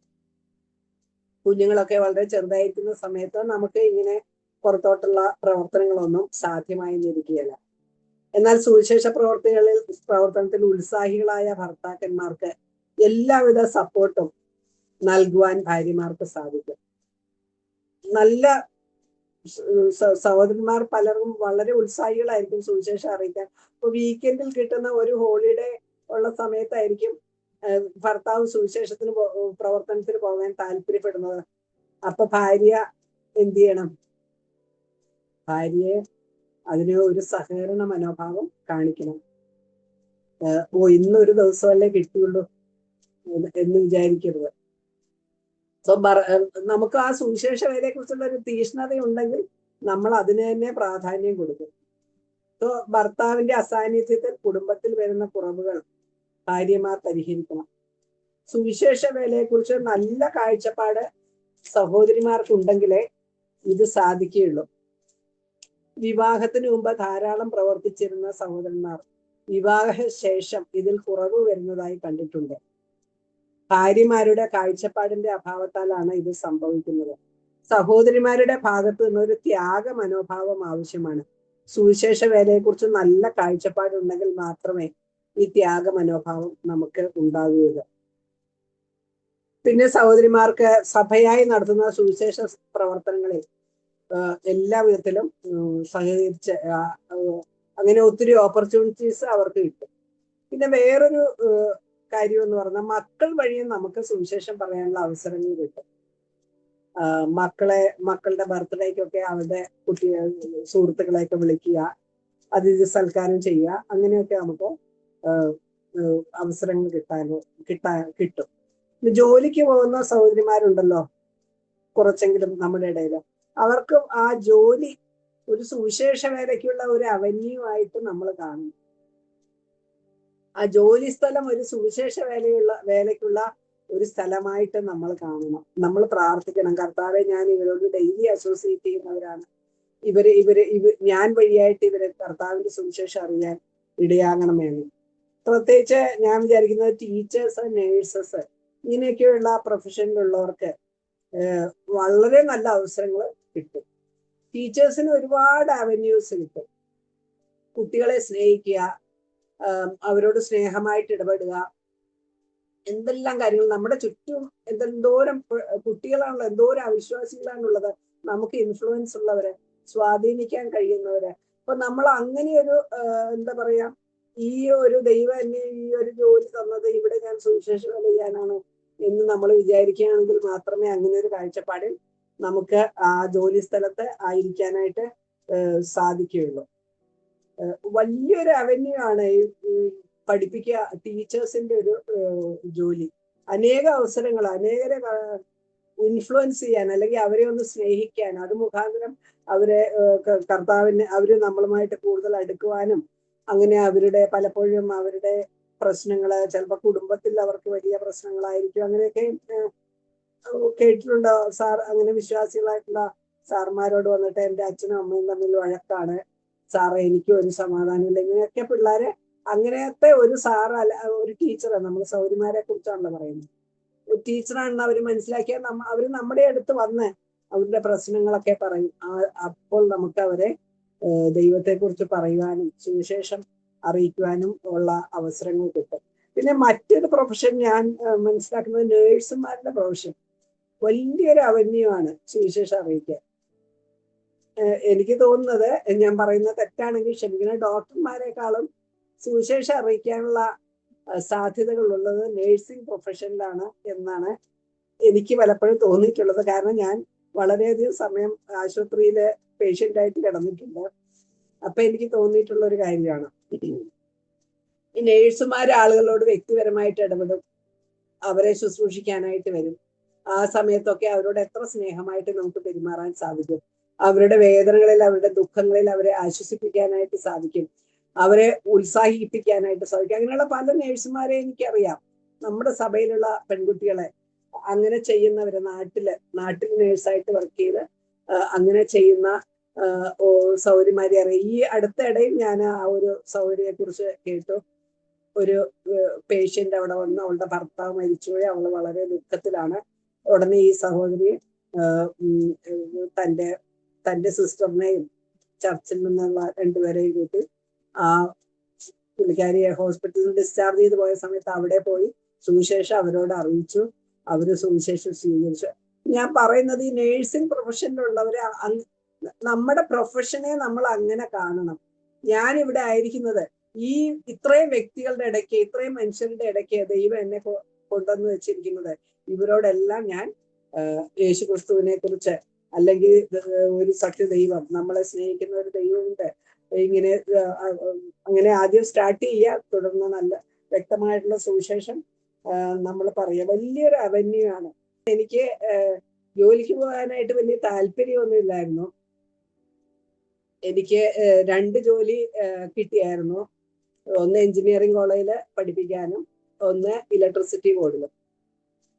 കുഞ്ഞുങ്ങളൊക്കെ വളരെ ചെറുതായിരിക്കുന്ന സമയത്ത് നമുക്ക് ഇങ്ങനെ പുറത്തോട്ടുള്ള പ്രവർത്തനങ്ങളൊന്നും സാധ്യമായിരിക്കുകയില്ല. എന്നാൽ സുവിശേഷ പ്രവർത്തനത്തിൽ ഉത്സാഹികളായ ഭർത്താക്കന്മാർക്ക് എല്ലാവിധ സപ്പോർട്ടും നൽകുവാൻ ഭാര്യമാർക്ക് സാധിക്കും. നല്ല സഹോദരന്മാർ പലരും വളരെ ഉത്സാഹികളായിരിക്കും സുവിശേഷം അറിയിക്കാൻ. ഇപ്പൊ വീക്കെൻഡിൽ കിട്ടുന്ന ഒരു ഹോളിഡേ ഉള്ള സമയത്തായിരിക്കും ഭർത്താവ് സുവിശേഷത്തിന് പ്രവർത്തനത്തിന് പോകാൻ താല്പര്യപ്പെടുന്നത്. അപ്പൊ ഭാര്യ എന്ത് ചെയ്യണം? ഭാര്യയെ അതിന് ഒരു സഹകരണ മനോഭാവം കാണിക്കണം. ഇന്നൊരു ദിവസമല്ലേ കിട്ടിയുള്ളൂ എന്ന് വിചാരിക്കരുത്. സോ നമുക്ക് ആ സുവിശേഷ വേലയെ കുറിച്ചുള്ള ഒരു തീഷ്ണതയുണ്ടെങ്കിൽ നമ്മൾ അതിന് തന്നെ പ്രാധാന്യം കൊടുക്കും. സോ ഭർത്താവിന്റെ അസാന്നിധ്യത്തിൽ കുടുംബത്തിൽ വരുന്ന കുറവുകൾ ഭാര്യമാർ പരിഹരിക്കണം. സുവിശേഷ വേലയെ കുറിച്ച് നല്ല കാഴ്ചപ്പാട് സഹോദരിമാർക്കുണ്ടെങ്കിലേ ഇത് സാധിക്കുകയുള്ളൂ. വിവാഹത്തിന് മുമ്പ് ധാരാളം പ്രവർത്തിച്ചിരുന്ന സഹോദരന്മാർ വിവാഹശേഷം ഇതിൽ കുറവ് വരുന്നതായി കണ്ടിട്ടുണ്ട്. ഭാര്യമാരുടെ കാഴ്ചപ്പാടിന്റെ അഭാവത്താലാണ് ഇത് സംഭവിക്കുന്നത്. സഹോദരിമാരുടെ ഭാഗത്ത് നിന്ന് ഒരു ത്യാഗ മനോഭാവം ആവശ്യമാണ്. സുവിശേഷ വേലയെക്കുറിച്ച് നല്ല കാഴ്ചപ്പാടുണ്ടെങ്കിൽ മാത്രമേ ഈ ത്യാഗ മനോഭാവം നമുക്ക് ഉണ്ടാകുകയുള്ളൂ. പിന്നെ സഹോദരിമാർക്ക് സഭയായി നടത്തുന്ന സുവിശേഷ പ്രവർത്തനങ്ങളിൽ എല്ലാ വിധത്തിലും സഹകരിച്ച് അങ്ങനെ ഒത്തിരി ഓപ്പർച്യൂണിറ്റീസ് അവർക്ക് കിട്ടും. പിന്നെ വേറൊരു കാര്യം എന്ന് പറഞ്ഞാൽ മക്കൾ വഴിയും നമുക്ക് സുവിശേഷം പറയാനുള്ള അവസരങ്ങൾ കിട്ടും. മക്കളുടെ ബർത്ത്ഡേക്കൊക്കെ അവരുടെ സുഹൃത്തുക്കളെയൊക്കെ വിളിക്കുക, അതിഥി സൽക്കാരം ചെയ്യുക, അങ്ങനെയൊക്കെ നമുക്ക് അവസരങ്ങൾ കിട്ടും. ജോലിക്ക് പോകുന്ന സഹോദരിമാരുണ്ടല്ലോ കുറച്ചെങ്കിലും നമ്മുടെ ഇടയിൽ, അവർക്ക് ആ ജോലി ഒരു സുവിശേഷ വേലയ്ക്കുള്ള ഒരു അവന്യൂ ആയിട്ട് നമ്മൾ കാണും. ആ ജോലി സ്ഥലം ഒരു സുവിശേഷ വേലയ്ക്കുള്ള ഒരു സ്ഥലമായിട്ട് നമ്മൾ കാണണം. നമ്മൾ പ്രാർത്ഥിക്കണം, കർത്താവെ ഞാൻ ഇവരോട് ഡെയിലി അസോസിയേറ്റ് ചെയ്യുന്നവരാണ്, ഞാൻ വഴിയായിട്ട് ഇവരെ കർത്താവിന്റെ സുവിശേഷം അറിയാൻ ഇടയാകണമെന്ന്. പ്രത്യേകിച്ച് ഞാൻ വിചാരിക്കുന്നത് ടീച്ചേഴ്സ്, നേഴ്സസ്, ഇങ്ങനെയൊക്കെയുള്ള പ്രൊഫഷനിലുള്ളവർക്ക് വളരെ നല്ല അവസരങ്ങൾ കിട്ടും. ടീച്ചേഴ്സിന് ഒരുപാട് അവന്യൂസ് കിട്ടും. കുട്ടികളെ സ്നേഹിക്കുക, അവരോട് സ്നേഹമായിട്ട് ഇടപെടുക, എന്തെല്ലാം കാര്യങ്ങൾ നമ്മുടെ ചുറ്റും എന്തോരം കുട്ടികളാണല്ലോ, എന്തോരം അവിശ്വാസികളാണുള്ളത്, നമുക്ക് ഇൻഫ്ലുവൻസ് ഉള്ളവരെ, സ്വാധീനിക്കാൻ കഴിയുന്നവരെ. അപ്പൊ നമ്മൾ അങ്ങനെയൊരു എന്താ പറയാ, ഈ ഒരു ദൈവം എന്നെ ഈ ഒരു ജോലി തന്നത് ഇവിടെ ഞാൻ സുവിശേഷ വേല ചെയ്യാനാണ് എന്ന് നമ്മൾ വിചാരിക്കുകയാണെങ്കിൽ മാത്രമേ അങ്ങനെ ഒരു കാഴ്ചപ്പാടിൽ നമുക്ക് ആ ജോലി സ്ഥലത്ത് ആയിരിക്കാനായിട്ട് സാധിക്കുകയുള്ളൂ. വലിയൊരു അവന്യൂ ആണ് ഈ പഠിപ്പിക്കുക, ടീച്ചേഴ്സിന്റെ ഒരു ജോലി. അനേക അവസരങ്ങൾ, അനേകരെ ഇൻഫ്ലുവൻസ് ചെയ്യാൻ, അല്ലെങ്കിൽ അവരെ ഒന്ന് സ്നേഹിക്കാൻ, അത് മുഖാന്തരം അവരെ അവര് നമ്മളുമായിട്ട് കൂടുതൽ അടുക്കുവാനും, അങ്ങനെ പലപ്പോഴും അവരുടെ പ്രശ്നങ്ങള്, ചിലപ്പോൾ കുടുംബത്തിൽ അവർക്ക് വലിയ പ്രശ്നങ്ങളായിരിക്കും, അങ്ങനെയൊക്കെ കേട്ടിട്ടുണ്ടോ സാർ? അങ്ങനെ വിശ്വാസികളായിട്ടുള്ള സാർമാരോട് വന്നിട്ട് എൻ്റെ അച്ഛനും അമ്മയും തമ്മിൽ വഴക്കാണ് സാറേ, എനിക്കും ഒരു സമാധാനമില്ല, ഇങ്ങനെയൊക്കെ പിള്ളേരെ, അങ്ങനത്തെ ഒരു ഒരു ടീച്ചറാണ്. നമ്മൾ സൗരിമാരെ കുറിച്ചാണല്ലോ പറയുന്നത്. ഒരു ടീച്ചറാണെന്ന് അവർ മനസ്സിലാക്കിയാൽ അവര് നമ്മുടെ അടുത്ത് വന്ന് അവരുടെ പ്രശ്നങ്ങളൊക്കെ പറയും. അപ്പോൾ നമുക്ക് അവരെ ദൈവത്തെക്കുറിച്ച് പറയുവാനും സുവിശേഷം അറിയിക്കുവാനും ഉള്ള അവസരങ്ങൾ കിട്ടും. പിന്നെ മറ്റൊരു പ്രൊഫഷൻ ഞാൻ മനസ്സിലാക്കുന്നത് നേഴ്സുമാരുടെ പ്രൊഫഷൻ വലിയൊരു അവന്യൂ ആണ് സുവിശേഷം അറിയിക്കാൻ. എനിക്ക് തോന്നുന്നത്, ഞാൻ പറയുന്നത് തെറ്റാണെങ്കിൽ ക്ഷമിക്കണം, ഡോക്ടർമാരെക്കാളും സുവിശേഷം അറിയിക്കാനുള്ള സാധ്യതകളുള്ളത് നേഴ്സിംഗ് പ്രൊഫഷനിലാണ് എന്നാണ് എനിക്ക് പലപ്പോഴും തോന്നിയിട്ടുള്ളത്. കാരണം ഞാൻ വളരെയധികം സമയം ആശുപത്രിയില് പേഷ്യൻ്റായിട്ട് കിടന്നിട്ടുണ്ട്. അപ്പൊ എനിക്ക് തോന്നിയിട്ടുള്ള ഒരു കാര്യമാണ്, ഈ നേഴ്സുമാര് ആളുകളോട് വ്യക്തിപരമായിട്ട് ഇടപെടും, അവരെ ശുശ്രൂഷിക്കാനായിട്ട് വരും. ആ സമയത്തൊക്കെ അവരോട് എത്ര സ്നേഹമായിട്ട് നമുക്ക് പെരുമാറാൻ സാധിക്കും. അവരുടെ വേദനകളിൽ, അവരുടെ ദുഃഖങ്ങളിൽ അവരെ ആശ്വസിപ്പിക്കാനായിട്ട് സാധിക്കും, അവരെ ഉത്സാഹിപ്പിക്കാനായിട്ട് സാധിക്കും. അങ്ങനെയുള്ള പല നേഴ്സുമാരെ എനിക്കറിയാം. നമ്മുടെ സഭയിലുള്ള പെൺകുട്ടികളെ അങ്ങനെ ചെയ്യുന്നവര്, നാട്ടിൽ നേഴ്സായിട്ട് വർക്ക് ചെയ്ത് അങ്ങനെ ചെയ്യുന്ന സൗകര്യമാരെ അറിയാം. ഈ അടുത്തിടയിൽ ഞാൻ ആ ഒരു സൗകര്യത്തെ കുറിച്ച് കേട്ടു. ഒരു പേഷ്യന്റ് അവിടെ വന്ന് അവളുടെ ഭർത്താവ് മരിച്ചുപോയി, അവള് വളരെ ദുഃഖത്തിലാണ്. ഉടനെ ഈ സഹോദരി തന്റെ സിസ്റ്ററിനെയും ചർച്ചിൽ നിന്നുള്ള രണ്ടുപേരെയും കൂട്ടി ആ പുള്ളിക്കാരിയെ ഹോസ്പിറ്റലിൽ ഡിസ്ചാർജ് ചെയ്ത് പോയ സമയത്ത് അവിടെ പോയി സുവിശേഷം അവരോട് അറിയിച്ചു. അവര് സുവിശേഷം സ്വീകരിച്ചു. ഞാൻ പറയുന്നത്, ഈ നേഴ്സിംഗ് പ്രൊഫഷനിലുള്ളവരെ നമ്മുടെ പ്രൊഫഷനെ നമ്മൾ അങ്ങനെ കാണണം. ഞാൻ ഇവിടെ ആയിരിക്കുന്നത് ഈ ഇത്രയും വ്യക്തികളുടെ ഇടയ്ക്ക്, ഇത്രയും മനുഷ്യരുടെ ഇടയ്ക്ക് ദൈവം എന്നെ കൊണ്ടുവന്ന് വെച്ചിരിക്കുന്നത്, ഇവരോടെല്ലാം ഞാൻ യേശു ക്രിസ്തുവിനെ കുറിച്ച്, അല്ലെങ്കിൽ ഒരു സത്യ ദൈവം, നമ്മളെ സ്നേഹിക്കുന്ന ഒരു ദൈവമുണ്ട്, ഇങ്ങനെ അങ്ങനെ ആദ്യം സ്റ്റാർട്ട് ചെയ്യുക, തുടർന്ന് നല്ല വ്യക്തമായിട്ടുള്ള സുവിശേഷം നമ്മൾ പറയുക. വലിയൊരു അവന്യൂ ആണ്. എനിക്ക് ജോലിക്ക് പോകാനായിട്ട് വലിയ താല്പര്യമൊന്നും ഇല്ലായിരുന്നു. എനിക്ക് 2 ജോലി കിട്ടിയായിരുന്നു. ഒന്ന് എഞ്ചിനീയറിംഗ് കോളേജിൽ പഠിപ്പിക്കാനും ഒന്ന് ഇലക്ട്രിസിറ്റി ബോർഡിലും.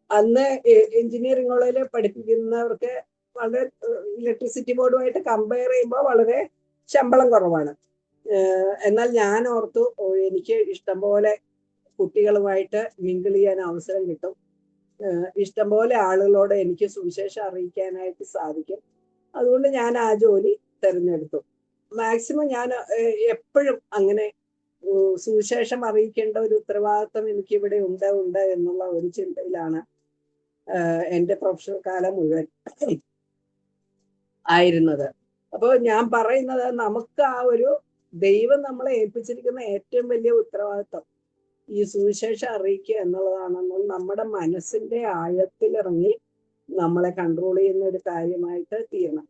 അന്ന് എഞ്ചിനീയറിംഗ് കോളേജിൽ പഠിപ്പിക്കുന്നവർക്ക് വളരെ ഇലക്ട്രിസിറ്റി ബോർഡുമായിട്ട് കമ്പയർ ചെയ്യുമ്പോൾ വളരെ ശമ്പളം കുറവാണ്. എന്നാൽ ഞാൻ ഓർത്തു, എനിക്ക് ഇഷ്ടംപോലെ കുട്ടികളുമായിട്ട് മിങ്കിൾ ചെയ്യാൻ അവസരം കിട്ടും, ഇഷ്ടംപോലെ ആളുകളോട് എനിക്ക് സുവിശേഷം അറിയിക്കാനായിട്ട് സാധിക്കും. അതുകൊണ്ട് ഞാൻ ആ ജോലി തിരഞ്ഞെടുത്തു. മാക്സിമം ഞാൻ എപ്പോഴും അങ്ങനെ സുവിശേഷം അറിയിക്കേണ്ട ഒരു ഉത്തരവാദിത്വം എനിക്ക് ഇവിടെ ഉണ്ട് എന്നുള്ള ഒരു ചിന്തയിലാണ് എൻ്റെ പ്രൊഫഷണൽ കാലം മുഴുവൻ ആയിരുന്നത്. അപ്പോൾ ഞാൻ പറയുന്നത്, നമുക്ക് ആ ഒരു ദൈവം നമ്മളെ ഏൽപ്പിച്ചിരിക്കുന്ന ഏറ്റവും വലിയ ഉത്തരവാദിത്വം ഈ സുവിശേഷം അറിയിക്കുക എന്നുള്ളതാണെന്നും നമ്മുടെ മനസ്സിന്റെ ആഴത്തിലിറങ്ങി നമ്മളെ കൺട്രോൾ ചെയ്യുന്ന ഒരു കാര്യമായിട്ട് തീരണം.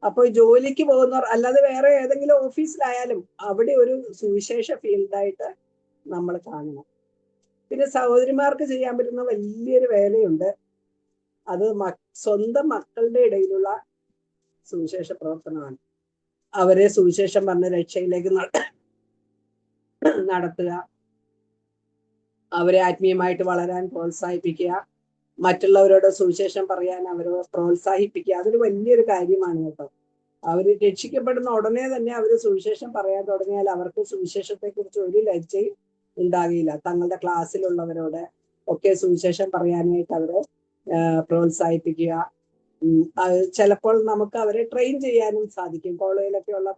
അപ്പോൾ ജോലിക്ക് പോകുന്നവർ, അല്ലാതെ വേറെ ഏതെങ്കിലും ഓഫീസിലായാലും അവിടെ ഒരു സുവിശേഷ ഫീൽഡായിട്ട് നമ്മൾ കാണണം. പിന്നെ സഹോദരിമാർക്ക് ചെയ്യാൻ പറ്റുന്ന വലിയൊരു വേലയുണ്ട്. അത് സ്വന്തം മക്കളുടെ ഇടയിലുള്ള സുവിശേഷ പ്രവർത്തനമാണ്. അവരെ സുവിശേഷം പറഞ്ഞ രക്ഷയിലേക്ക് നടത്തുക, അവരെ ആത്മീയമായിട്ട് വളരാൻ പ്രോത്സാഹിപ്പിക്കുക, മറ്റുള്ളവരോട് സുവിശേഷം പറയാൻ അവരെ പ്രോത്സാഹിപ്പിക്കുക. അതൊരു വലിയൊരു കാര്യമാണ് കേട്ടോ. അവർ രക്ഷിക്കപ്പെടുന്ന ഉടനെ തന്നെ അവർ സുവിശേഷം പറയാൻ തുടങ്ങിയാൽ അവർക്ക് സുവിശേഷത്തെ കുറിച്ച് ഒരു ലജ്ജയും ഉണ്ടാകില്ല. തങ്ങളുടെ ക്ലാസ്സിലുള്ളവരോട് ഒക്കെ സുവിശേഷം പറയാനായിട്ട് അവരെ പ്രോത്സാഹിപ്പിക്കുക. ചിലപ്പോൾ നമുക്ക് അവരെ ട്രെയിൻ ചെയ്യാനും സാധിക്കും. കോളേജിലൊക്കെ ഉള്ള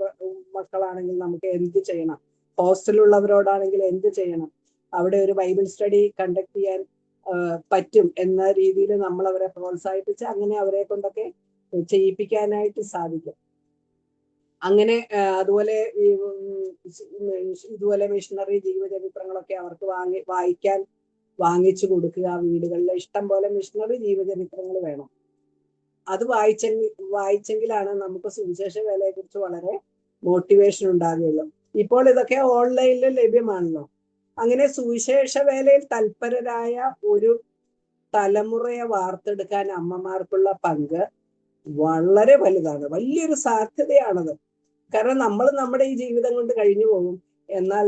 മക്കളാണെങ്കിൽ നമുക്ക് എന്ത് ചെയ്യണം, ഹോസ്റ്റലുള്ളവരോടാണെങ്കിൽ എന്ത് ചെയ്യണം, അവിടെ ഒരു ബൈബിൾ സ്റ്റഡി കണ്ടക്ട് ചെയ്യാൻ പറ്റും എന്ന രീതിയിൽ നമ്മൾ അവരെ പ്രോത്സാഹിപ്പിച്ച് അങ്ങനെ അവരെ കൊണ്ടൊക്കെ ചെയ്യിപ്പിക്കാനായിട്ട് സാധിക്കും. അങ്ങനെ ഇതുപോലെ മിഷണറി ജീവചരിത്രങ്ങളൊക്കെ അവർക്ക് വാങ്ങിച്ചു കൊടുക്കുക. വീടുകളിൽ ഇഷ്ടം പോലെ മിഷണറി ജീവചരിത്രങ്ങൾ വേണം. അത് വായിച്ചെങ്കിലാണ് നമുക്ക് സുവിശേഷ വേലയെ കുറിച്ച് വളരെ മോട്ടിവേഷൻ ഉണ്ടാകുകയുള്ളൂ. ഇപ്പോൾ ഇതൊക്കെ ഓൺലൈനിൽ ലഭ്യമാണല്ലോ. അങ്ങനെ സുവിശേഷ വേലയിൽ തൽപരരായ ഒരു തലമുറയെ വാർത്തെടുക്കാൻ അമ്മമാർക്കുള്ള പങ്ക് വളരെ വലുതാണ്. വലിയൊരു സാധ്യതയാണത്. കാരണം നമ്മൾ നമ്മുടെ ഈ ജീവിതം കൊണ്ട് കഴിഞ്ഞു പോകും. എന്നാൽ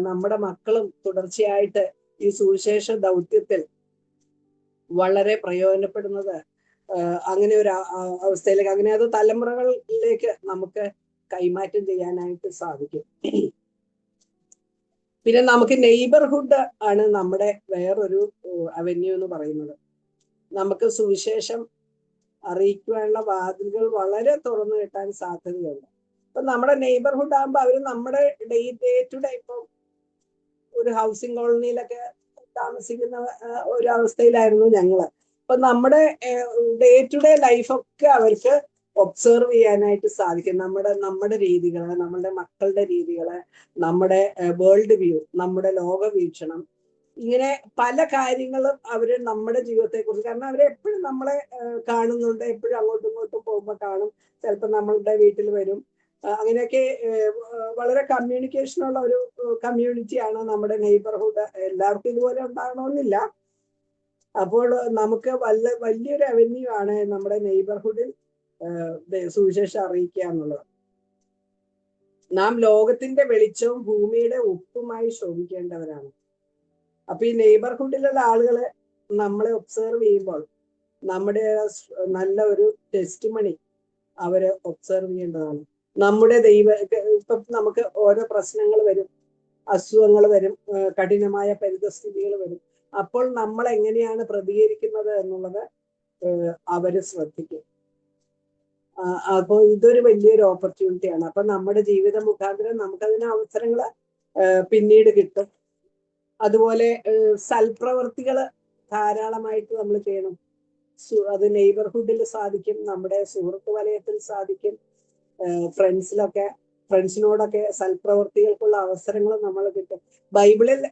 നമ്മുടെ മക്കളും തുടർച്ചയായിട്ട് ഈ സുവിശേഷ ദൗത്യത്തിൽ വളരെ പ്രയോജനപ്പെടുന്നത് അങ്ങനെ ഒരു അവസ്ഥയിലേക്ക്, അങ്ങനെ അത് തലമുറകളിലേക്ക് നമുക്ക് കൈമാറ്റം ചെയ്യാനായിട്ട് സാധിക്കും. പിന്നെ നമുക്ക് നെയ്ബർഹുഡ് ആണ് നമ്മുടെ വേറൊരു അവന്യൂ എന്ന് പറയുന്നത്. നമുക്ക് സുവിശേഷം അറിയിക്കുവാനുള്ള വാതിലുകൾ വളരെ തുറന്നു കിട്ടാൻ സാധ്യതയുണ്ട്. അപ്പൊ നമ്മുടെ നെയ്ബർഹുഡ് ആകുമ്പോൾ അവർ നമ്മുടെ ഡേ ടു ഡേ, ഇപ്പം ഒരു ഹൗസിംഗ് കോളനിയിലൊക്കെ താമസിക്കുന്ന ഒരു അവസ്ഥയിലായിരുന്നു ഞങ്ങള്. അപ്പൊ നമ്മുടെ ഡേ ടു ഡേ ലൈഫൊക്കെ അവർക്ക് ഒബ്സർവ് ചെയ്യാനായിട്ട് സാധിക്കും. നമ്മുടെ രീതികള്, നമ്മുടെ മക്കളുടെ രീതികള്, നമ്മുടെ വേൾഡ് വ്യൂ, നമ്മുടെ ലോകവീക്ഷണം, ഇങ്ങനെ പല കാര്യങ്ങളും അവര് നമ്മുടെ ജീവിതത്തെ കുറിച്ച്, കാരണം അവരെ എപ്പോഴും നമ്മളെ കാണുന്നുണ്ട്, എപ്പോഴും അങ്ങോട്ടും ഇങ്ങോട്ടും പോകുമ്പോൾ കാണും, ചിലപ്പോൾ നമ്മളുടെ വീട്ടിൽ വരും. അങ്ങനെയൊക്കെ വളരെ കമ്മ്യൂണിക്കേഷനുള്ള ഒരു കമ്മ്യൂണിറ്റിയാണ് നമ്മുടെ നെയ്ബർഹുഡ്. എല്ലാവർക്കും ഇതുപോലെ ഉണ്ടാകണമെന്നില്ല. അപ്പോൾ നമുക്ക് വലിയൊരു അവന്യൂ ആണ് നമ്മുടെ നെയ്ബർഹുഡിൽ സുവിശേഷം അറിയിക്കുക എന്നുള്ളത്. നാം ലോകത്തിന്റെ വെളിച്ചവും ഭൂമിയുടെ ഉപ്പുമായി ശോഭിക്കേണ്ടവരാണ്. അപ്പൊ ഈ നെയ്ബർഹുഡിലുള്ള ആളുകളെ നമ്മളെ ഒബ്സർവ് ചെയ്യുമ്പോൾ നമ്മുടെ നല്ല ഒരു ടെസ്റ്റിമണി അവര് ഒബ്സർവ് ചെയ്യേണ്ടതാണ്. നമ്മുടെ ഇപ്പൊ നമുക്ക് ഓരോ പ്രശ്നങ്ങൾ വരും, അസുഖങ്ങൾ വരും, കഠിനമായ പരിതസ്ഥിതികൾ വരും. അപ്പോൾ നമ്മൾ എങ്ങനെയാണ് പ്രതികരിക്കുന്നത് എന്നുള്ളത് അവര് ശ്രദ്ധിക്കും. അപ്പോൾ ഇതൊരു വലിയൊരു ഓപ്പർച്യൂണിറ്റിയാണ്. അപ്പൊ നമ്മുടെ ജീവിത മുഖാന്തരം നമുക്കതിന് അവസരങ്ങൾ പിന്നീട് കിട്ടും. അതുപോലെ സൽപ്രവർത്തികൾ ധാരാളമായിട്ട് നമ്മൾ ചെയ്യണം. അത് നെയ്ബർഹുഡിൽ സാധിക്കും, നമ്മുടെ സുഹൃത്ത് വലയത്തിൽ സാധിക്കും, ഫ്രണ്ട്സിനോടൊക്കെ സൽപ്രവർത്തികൾക്കുള്ള അവസരങ്ങൾ നമ്മൾ കിട്ടും. ബൈബിളിൽ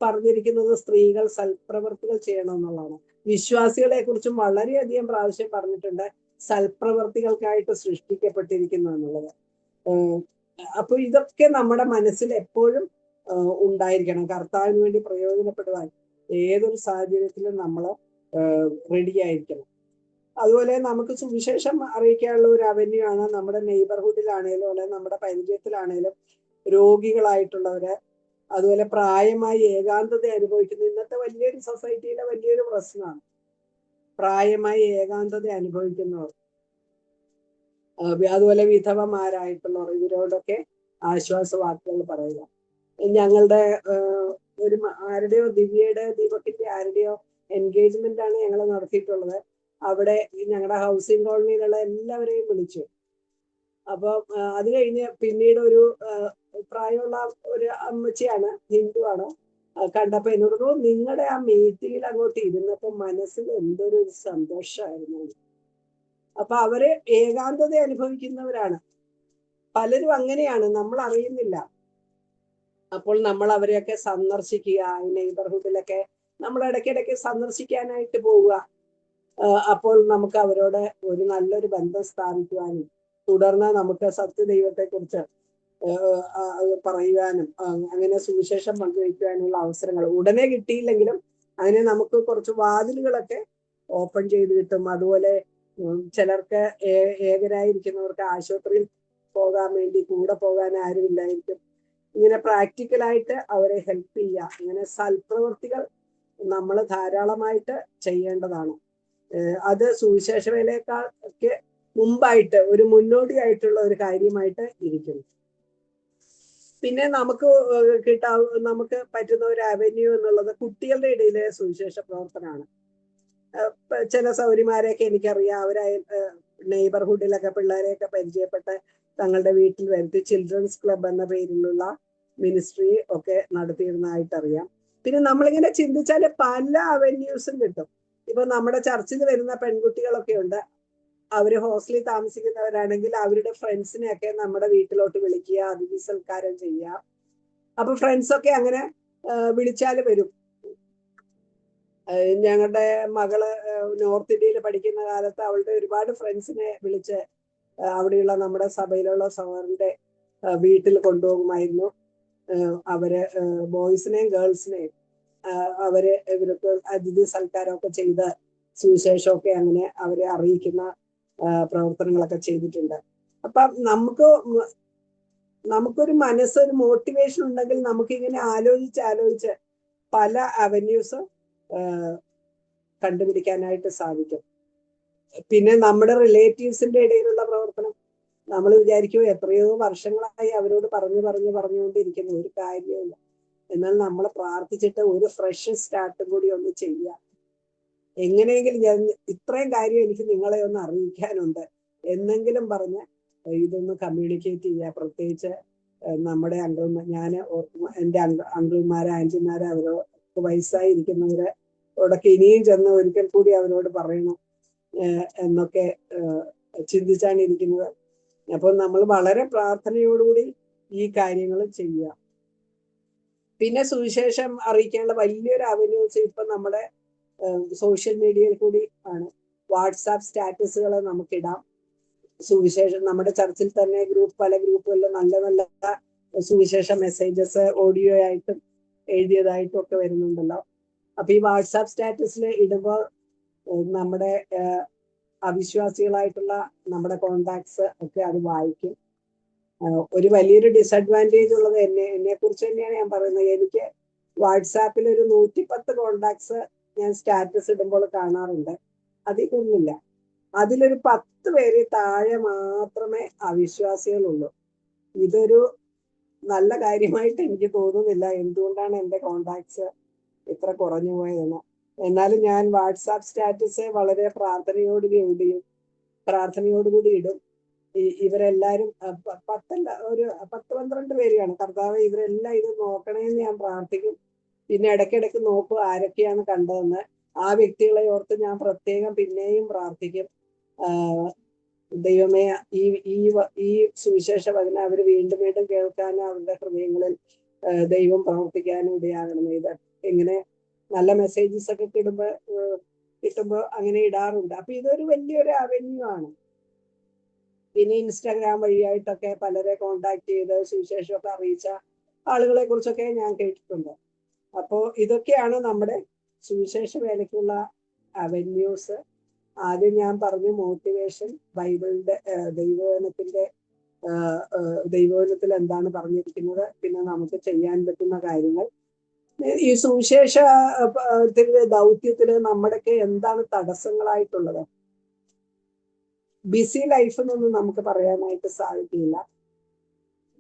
പറഞ്ഞിരിക്കുന്നത് സ്ത്രീകൾ സൽപ്രവർത്തികൾ ചെയ്യണം എന്നുള്ളതാണ്. വിശ്വാസികളെ കുറിച്ചും വളരെയധികം പ്രാവശ്യം പറഞ്ഞിട്ടുണ്ട് സൽപ്രവർത്തികൾക്കായിട്ട് സൃഷ്ടിക്കപ്പെട്ടിരിക്കുന്നു എന്നുള്ളത്. അപ്പൊ ഇതൊക്കെ നമ്മുടെ മനസ്സിൽ എപ്പോഴും ഉണ്ടായിരിക്കണം. കർത്താവിന് വേണ്ടി പ്രയോജനപ്പെടുവാൻ ഏതൊരു സാഹചര്യത്തിലും നമ്മൾ റെഡി ആയിരിക്കണം. അതുപോലെ നമുക്ക് സുവിശേഷം അറിയിക്കാനുള്ള ഒരു അവന്യൂ ആണ് നമ്മുടെ നെയ്ബർഹുഡിലാണേലും അല്ലെങ്കിൽ നമ്മുടെ പരിചയത്തിലാണേലും രോഗികളായിട്ടുള്ളവര്, അതുപോലെ പ്രായമായി ഏകാന്തത അനുഭവിക്കുന്ന ഇന്നത്തെ വലിയൊരു സൊസൈറ്റിയിലെ വലിയൊരു പ്രശ്നമാണ് പ്രായമായി ഏകാന്തത അനുഭവിക്കുന്നവർ, അതുപോലെ വിധവമാരായിട്ടുള്ളവർ. ഇവരോടൊക്കെ ആശ്വാസവാക്കുകൾ പറയുക. ഞങ്ങളുടെ ആരുടെയോ ദീപക്കിന്റെ ആരുടെയോ എൻഗേജ്മെന്റ് ആണ് ഞങ്ങൾ നടത്തിയിട്ടുള്ളത്. അവിടെ ഞങ്ങളുടെ ഹൗസിംഗ് കോളനിയിലുള്ള എല്ലാവരെയും വിളിച്ചു. അപ്പൊ അത് കഴിഞ്ഞ് പിന്നീട് ഒരു പ്രായമുള്ള ഒരു അമ്മച്ചിയാണ്, ഹിന്ദുവാണ്. കണ്ടപ്പോ എന്നോട് നിങ്ങളുടെ ആ മീറ്റിങ്ങിൽ അങ്ങോട്ട് ഇരുന്നപ്പോ മനസ്സിൽ എന്തൊരു സന്തോഷമായിരുന്നു. അപ്പൊ അവര് ഏകാന്തത അനുഭവിക്കുന്നവരാണ്. പലരും അങ്ങനെയാണ്, നമ്മൾ അറിയുന്നില്ല. അപ്പോൾ നമ്മൾ അവരെയൊക്കെ സന്ദർശിക്കുക, നെയ്ബർഹുഡിലൊക്കെ നമ്മൾ ഇടയ്ക്കിടയ്ക്ക് സന്ദർശിക്കാനായിട്ട് പോവുക. അപ്പോൾ നമുക്ക് അവരോട് ഒരു നല്ലൊരു ബന്ധം സ്ഥാപിക്കുവാനും തുടർന്ന് നമുക്ക് സത്യദൈവത്തെ കുറിച്ച് പറയുവാനും അങ്ങനെ സുവിശേഷം പങ്കുവയ്ക്കുവാനുള്ള അവസരങ്ങൾ ഉടനെ കിട്ടിയില്ലെങ്കിലും അങ്ങനെ നമുക്ക് കുറച്ച് വാതിലുകളൊക്കെ ഓപ്പൺ ചെയ്ത് കിട്ടും. അതുപോലെ ചിലർക്ക് ഏകരായിരിക്കുന്നവർക്ക് ആശുപത്രിയിൽ പോകാൻ വേണ്ടി കൂടെ പോകാൻ ആരുമില്ലായിരിക്കും. ഇങ്ങനെ പ്രാക്ടിക്കലായിട്ട് അവരെ ഹെൽപ്പ് ചെയ്യുക. ഇങ്ങനെ സൽപ്രവൃത്തികൾ നമ്മൾ ധാരാളമായിട്ട് ചെയ്യേണ്ടതാണ്. അത് സുവിശേഷ വേലയെക്കാൾക്ക് മുമ്പായിട്ട് ഒരു മുന്നോടിയായിട്ടുള്ള ഒരു കാര്യമായിട്ട് ഇരിക്കുന്നു. പിന്നെ നമുക്ക് പറ്റുന്ന ഒരു അവന്യൂ എന്നുള്ളത് കുട്ടികളുടെ ഇടയിലെ സുവിശേഷ പ്രവർത്തനമാണ്. ചില സൗരിമാരെയൊക്കെ എനിക്കറിയാം, അവരായ നെയ്ബർഹുഡിലൊക്കെ പിള്ളേരെയൊക്കെ പരിചയപ്പെട്ട് തങ്ങളുടെ വീട്ടിൽ വരുത്തി ചിൽഡ്രൻസ് ക്ലബ് എന്ന പേരിലുള്ള മിനിസ്ട്രി ഒക്കെ നടത്തിയിരുന്നതായിട്ടറിയാം. പിന്നെ നമ്മളിങ്ങനെ ചിന്തിച്ചാല് പല അവന്യൂസും കിട്ടും. ഇപ്പൊ നമ്മുടെ ചർച്ചിൽ വരുന്ന പെൺകുട്ടികളൊക്കെ ഉണ്ട്. അവര് ഹോസ്റ്റലിൽ താമസിക്കുന്നവരാണെങ്കിൽ അവരുടെ ഫ്രണ്ട്സിനെയൊക്കെ നമ്മുടെ വീട്ടിലോട്ട് വിളിക്കുക, അതിഥി സൽക്കാരം ചെയ്യുക. അപ്പൊ ഫ്രണ്ട്സൊക്കെ അങ്ങനെ വിളിച്ചാല് വരും. ഞങ്ങളുടെ മകള് നോർത്ത് ഇന്ത്യയിൽ പഠിക്കുന്ന കാലത്ത് അവളുടെ ഒരുപാട് ഫ്രണ്ട്സിനെ വിളിച്ച് അവിടെയുള്ള നമ്മുടെ സഭയിലുള്ള സഹോദരന്റെ വീട്ടിൽ കൊണ്ടുപോകുമായിരുന്നു. അവര് ബോയ്സിനെയും ഗേൾസിനെയും അവര് ഇവർക്ക് അതിഥി സൽക്കാരമൊക്കെ ചെയ്ത് സുവിശേഷമൊക്കെ അങ്ങനെ അവരെ അറിയിക്കുന്ന പ്രവർത്തനങ്ങളൊക്കെ ചെയ്തിട്ടുണ്ട്. അപ്പൊ നമുക്കൊരു മനസ്സൊരു മോട്ടിവേഷൻ ഉണ്ടെങ്കിൽ നമുക്കിങ്ങനെ ആലോചിച്ച് പല അവന്യൂസ് കണ്ടുപിടിക്കാനായിട്ട് സാധിക്കും. പിന്നെ നമ്മുടെ റിലേറ്റീവ്സിന്റെ ഇടയിലുള്ള പ്രവർത്തനം നമ്മൾ വിചാരിക്കും എത്രയോ വർഷങ്ങളായി അവരോട് പറഞ്ഞുകൊണ്ടിരിക്കുന്ന ഒരു കാര്യമില്ല. എന്നാൽ നമ്മൾ പ്രാർത്ഥിച്ചിട്ട് ഒരു ഫ്രഷ് സ്റ്റാർട്ടും കൂടി ഒന്ന് ചെയ്യുക. എങ്ങനെയെങ്കിലും ഞാൻ ഇത്രയും കാര്യം എനിക്ക് നിങ്ങളെ ഒന്ന് അറിയിക്കാനുണ്ട് എന്നെങ്കിലും പറഞ്ഞ് ഇതൊന്ന് കമ്മ്യൂണിക്കേറ്റ് ചെയ്യുക. പ്രത്യേകിച്ച് നമ്മുടെ എൻ്റെ അങ്കിൾമാര് ആന്റിമാര് അവർക്ക് വയസ്സായിരിക്കുന്നവര് ഓടൊക്കെ ഇനിയും ചെന്ന് ഒരിക്കൽ കൂടി അവരോട് പറയണം എന്നൊക്കെ ചിന്തിച്ചാണ് ഇരിക്കുന്നത്. അപ്പോൾ നമ്മൾ വളരെ പ്രാർത്ഥനയോടുകൂടി ഈ കാര്യങ്ങൾ ചെയ്യുക. പിന്നെ സുവിശേഷം അറിയിക്കാനുള്ള വലിയൊരു അവന്യൂസ് ഇപ്പൊ നമ്മുടെ സോഷ്യൽ മീഡിയയിൽ കൂടി ആണ്. വാട്സാപ്പ് സ്റ്റാറ്റസുകൾ നമുക്കിടാം. സുവിശേഷം നമ്മുടെ ചർച്ചിൽ തന്നെ പല ഗ്രൂപ്പുകളിലും നല്ല നല്ല സുവിശേഷ മെസ്സേജസ് ഓഡിയോ ആയിട്ടും എഴുതിയതായിട്ടും ഒക്കെ വരുന്നുണ്ടല്ലോ. അപ്പൊ ഈ വാട്സാപ്പ് സ്റ്റാറ്റസിൽ ഇടുമ്പോൾ നമ്മുടെ അവിശ്വാസികളായിട്ടുള്ള നമ്മുടെ കോണ്ടാക്ട്സ് ഒക്കെ അത് വായിക്കും. ഒരു വലിയൊരു ഡിസഡ്വാൻറ്റേജ് ഉള്ളത് എന്നെ കുറിച്ച് തന്നെയാണ് ഞാൻ പറയുന്നത്. എനിക്ക് വാട്സാപ്പിൽ ഒരു 110 കോണ്ടാക്ട്സ് ഞാൻ സ്റ്റാറ്റസ് ഇടുമ്പോൾ കാണാറുണ്ട്. അധികമൊന്നുമില്ല. അതിലൊരു 10 പേര് താഴെ മാത്രമേ അവിശ്വാസികളുള്ളൂ. ഇതൊരു നല്ല കാര്യമായിട്ട് എനിക്ക് തോന്നുന്നില്ല. എന്തുകൊണ്ടാണ് എൻ്റെ കോണ്ടാക്ട്സ് ഇത്ര കുറഞ്ഞു പോയതെന്ന്. എന്നാലും ഞാൻ വാട്സാപ്പ് സ്റ്റാറ്റസ് വളരെ പ്രാർത്ഥനയോടുകൂടി ഇടും. ഇവരെല്ലാരും 10-12 പേരെയാണ്. കർത്താവ് ഇവരെല്ലാം ഇത് നോക്കണേന്ന് ഞാൻ പ്രാർത്ഥിക്കും. പിന്നെ ഇടയ്ക്കിടയ്ക്ക് നോക്കും ആരൊക്കെയാണ് കണ്ടതെന്ന്. ആ വ്യക്തികളെ ഓർത്ത് ഞാൻ പ്രത്യേകം പിന്നെയും പ്രാർത്ഥിക്കും. ദൈവമേ, ഈ സുവിശേഷ വചനം അവർ വീണ്ടും വീണ്ടും കേൾക്കാനും അവരുടെ ഹൃദയങ്ങളിൽ ദൈവം പ്രവർത്തിക്കാനും ഇടയാകണം. ഇത് ഇങ്ങനെ നല്ല മെസ്സേജസ് ഒക്കെ കിട്ടുമ്പോ അങ്ങനെ ഇടാറുണ്ട്. അപ്പൊ ഇതൊരു വലിയൊരു അവന്യൂ ആണ്. പിന്നെ ഇൻസ്റ്റാഗ്രാം വഴിയായിട്ടൊക്കെ പലരെ കോണ്ടാക്ട് ചെയ്ത് സുവിശേഷമൊക്കെ അറിയിച്ച ആളുകളെ കുറിച്ചൊക്കെ ഞാൻ കേട്ടിട്ടുണ്ട്. അപ്പോൾ ഇതൊക്കെയാണ് നമ്മുടെ സുവിശേഷ വേലയ്ക്കുള്ള അവന്യൂസ്. ആദ്യം ഞാൻ പറഞ്ഞു മോട്ടിവേഷൻ, ബൈബിളിന്റെ ദൈവവചനത്തിൽ എന്താണ് പറഞ്ഞിരിക്കുന്നത്, പിന്നെ നമുക്ക് ചെയ്യാൻ പറ്റുന്ന കാര്യങ്ങൾ. ഈ സുവിശേഷത്തിന്റെ ദൗത്യത്തിന് നമ്മുടെയൊക്കെ എന്താണ് തടസ്സങ്ങളായിട്ടുള്ളത്? ബിസി ലൈഫ് എന്നൊന്നും നമുക്ക് പറയാനായിട്ട് സാധിക്കില്ല.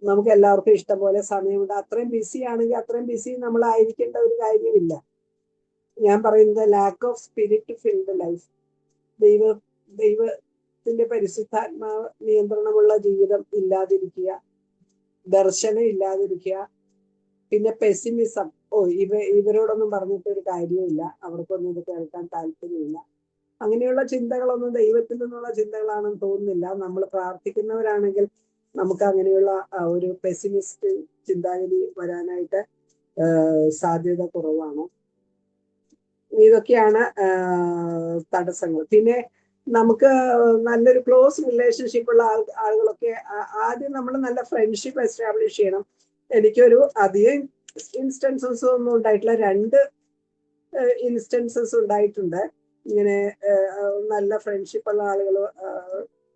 നമുക്ക് എല്ലാവർക്കും ഇഷ്ടംപോലെ സമയമുണ്ട്. അത്രയും ബിസി ആണെങ്കിൽ അത്രയും ബിസി നമ്മളായിരിക്കേണ്ട ഒരു കാര്യമില്ല. ഞാൻ പറയുന്നത് lack of spirit filled life. ദൈവത്തിന്റെ പരിശുദ്ധാത്മാവ് നിയന്ത്രണമുള്ള ജീവിതം ഇല്ലാതിരിക്കുക, ദർശനം ഇല്ലാതിരിക്കുക, പിന്നെ പെസിമിസം. ഇവരോടൊന്നും പറഞ്ഞിട്ട് ഒരു കാര്യമില്ല, അവർക്കൊന്നും ഇത് കേൾക്കാൻ താല്പര്യമില്ല. അങ്ങനെയുള്ള ചിന്തകളൊന്നും ദൈവത്തിൽ നിന്നുള്ള ചിന്തകളാണെന്ന് തോന്നുന്നില്ല. നമ്മൾ പ്രാർത്ഥിക്കുന്നവരാണെങ്കിൽ നമുക്ക് അങ്ങനെയുള്ള ഒരു പെസിമിസ്റ്റ് ചിന്താഗതി വരാനായിട്ട് സാധ്യത കുറവാണ്. ഇതൊക്കെയാണ് തടസ്സങ്ങൾ. പിന്നെ നമുക്ക് നല്ലൊരു ക്ലോസ് റിലേഷൻഷിപ്പ് ഉള്ള ആളുകളൊക്കെ ആദ്യം നമ്മൾ നല്ല ഫ്രണ്ട്ഷിപ്പ് എസ്റ്റാബ്ലിഷ് ചെയ്യണം. എനിക്കൊരു അധികം ഇൻസ്റ്റൻസസ് ഒന്നും ഉണ്ടായിട്ടില്ല. 2 ഇൻസ്റ്റൻസസ് ഉണ്ടായിട്ടുണ്ട്. ഇങ്ങനെ നല്ല ഫ്രണ്ട്ഷിപ്പ് ഉള്ള ആളുകൾ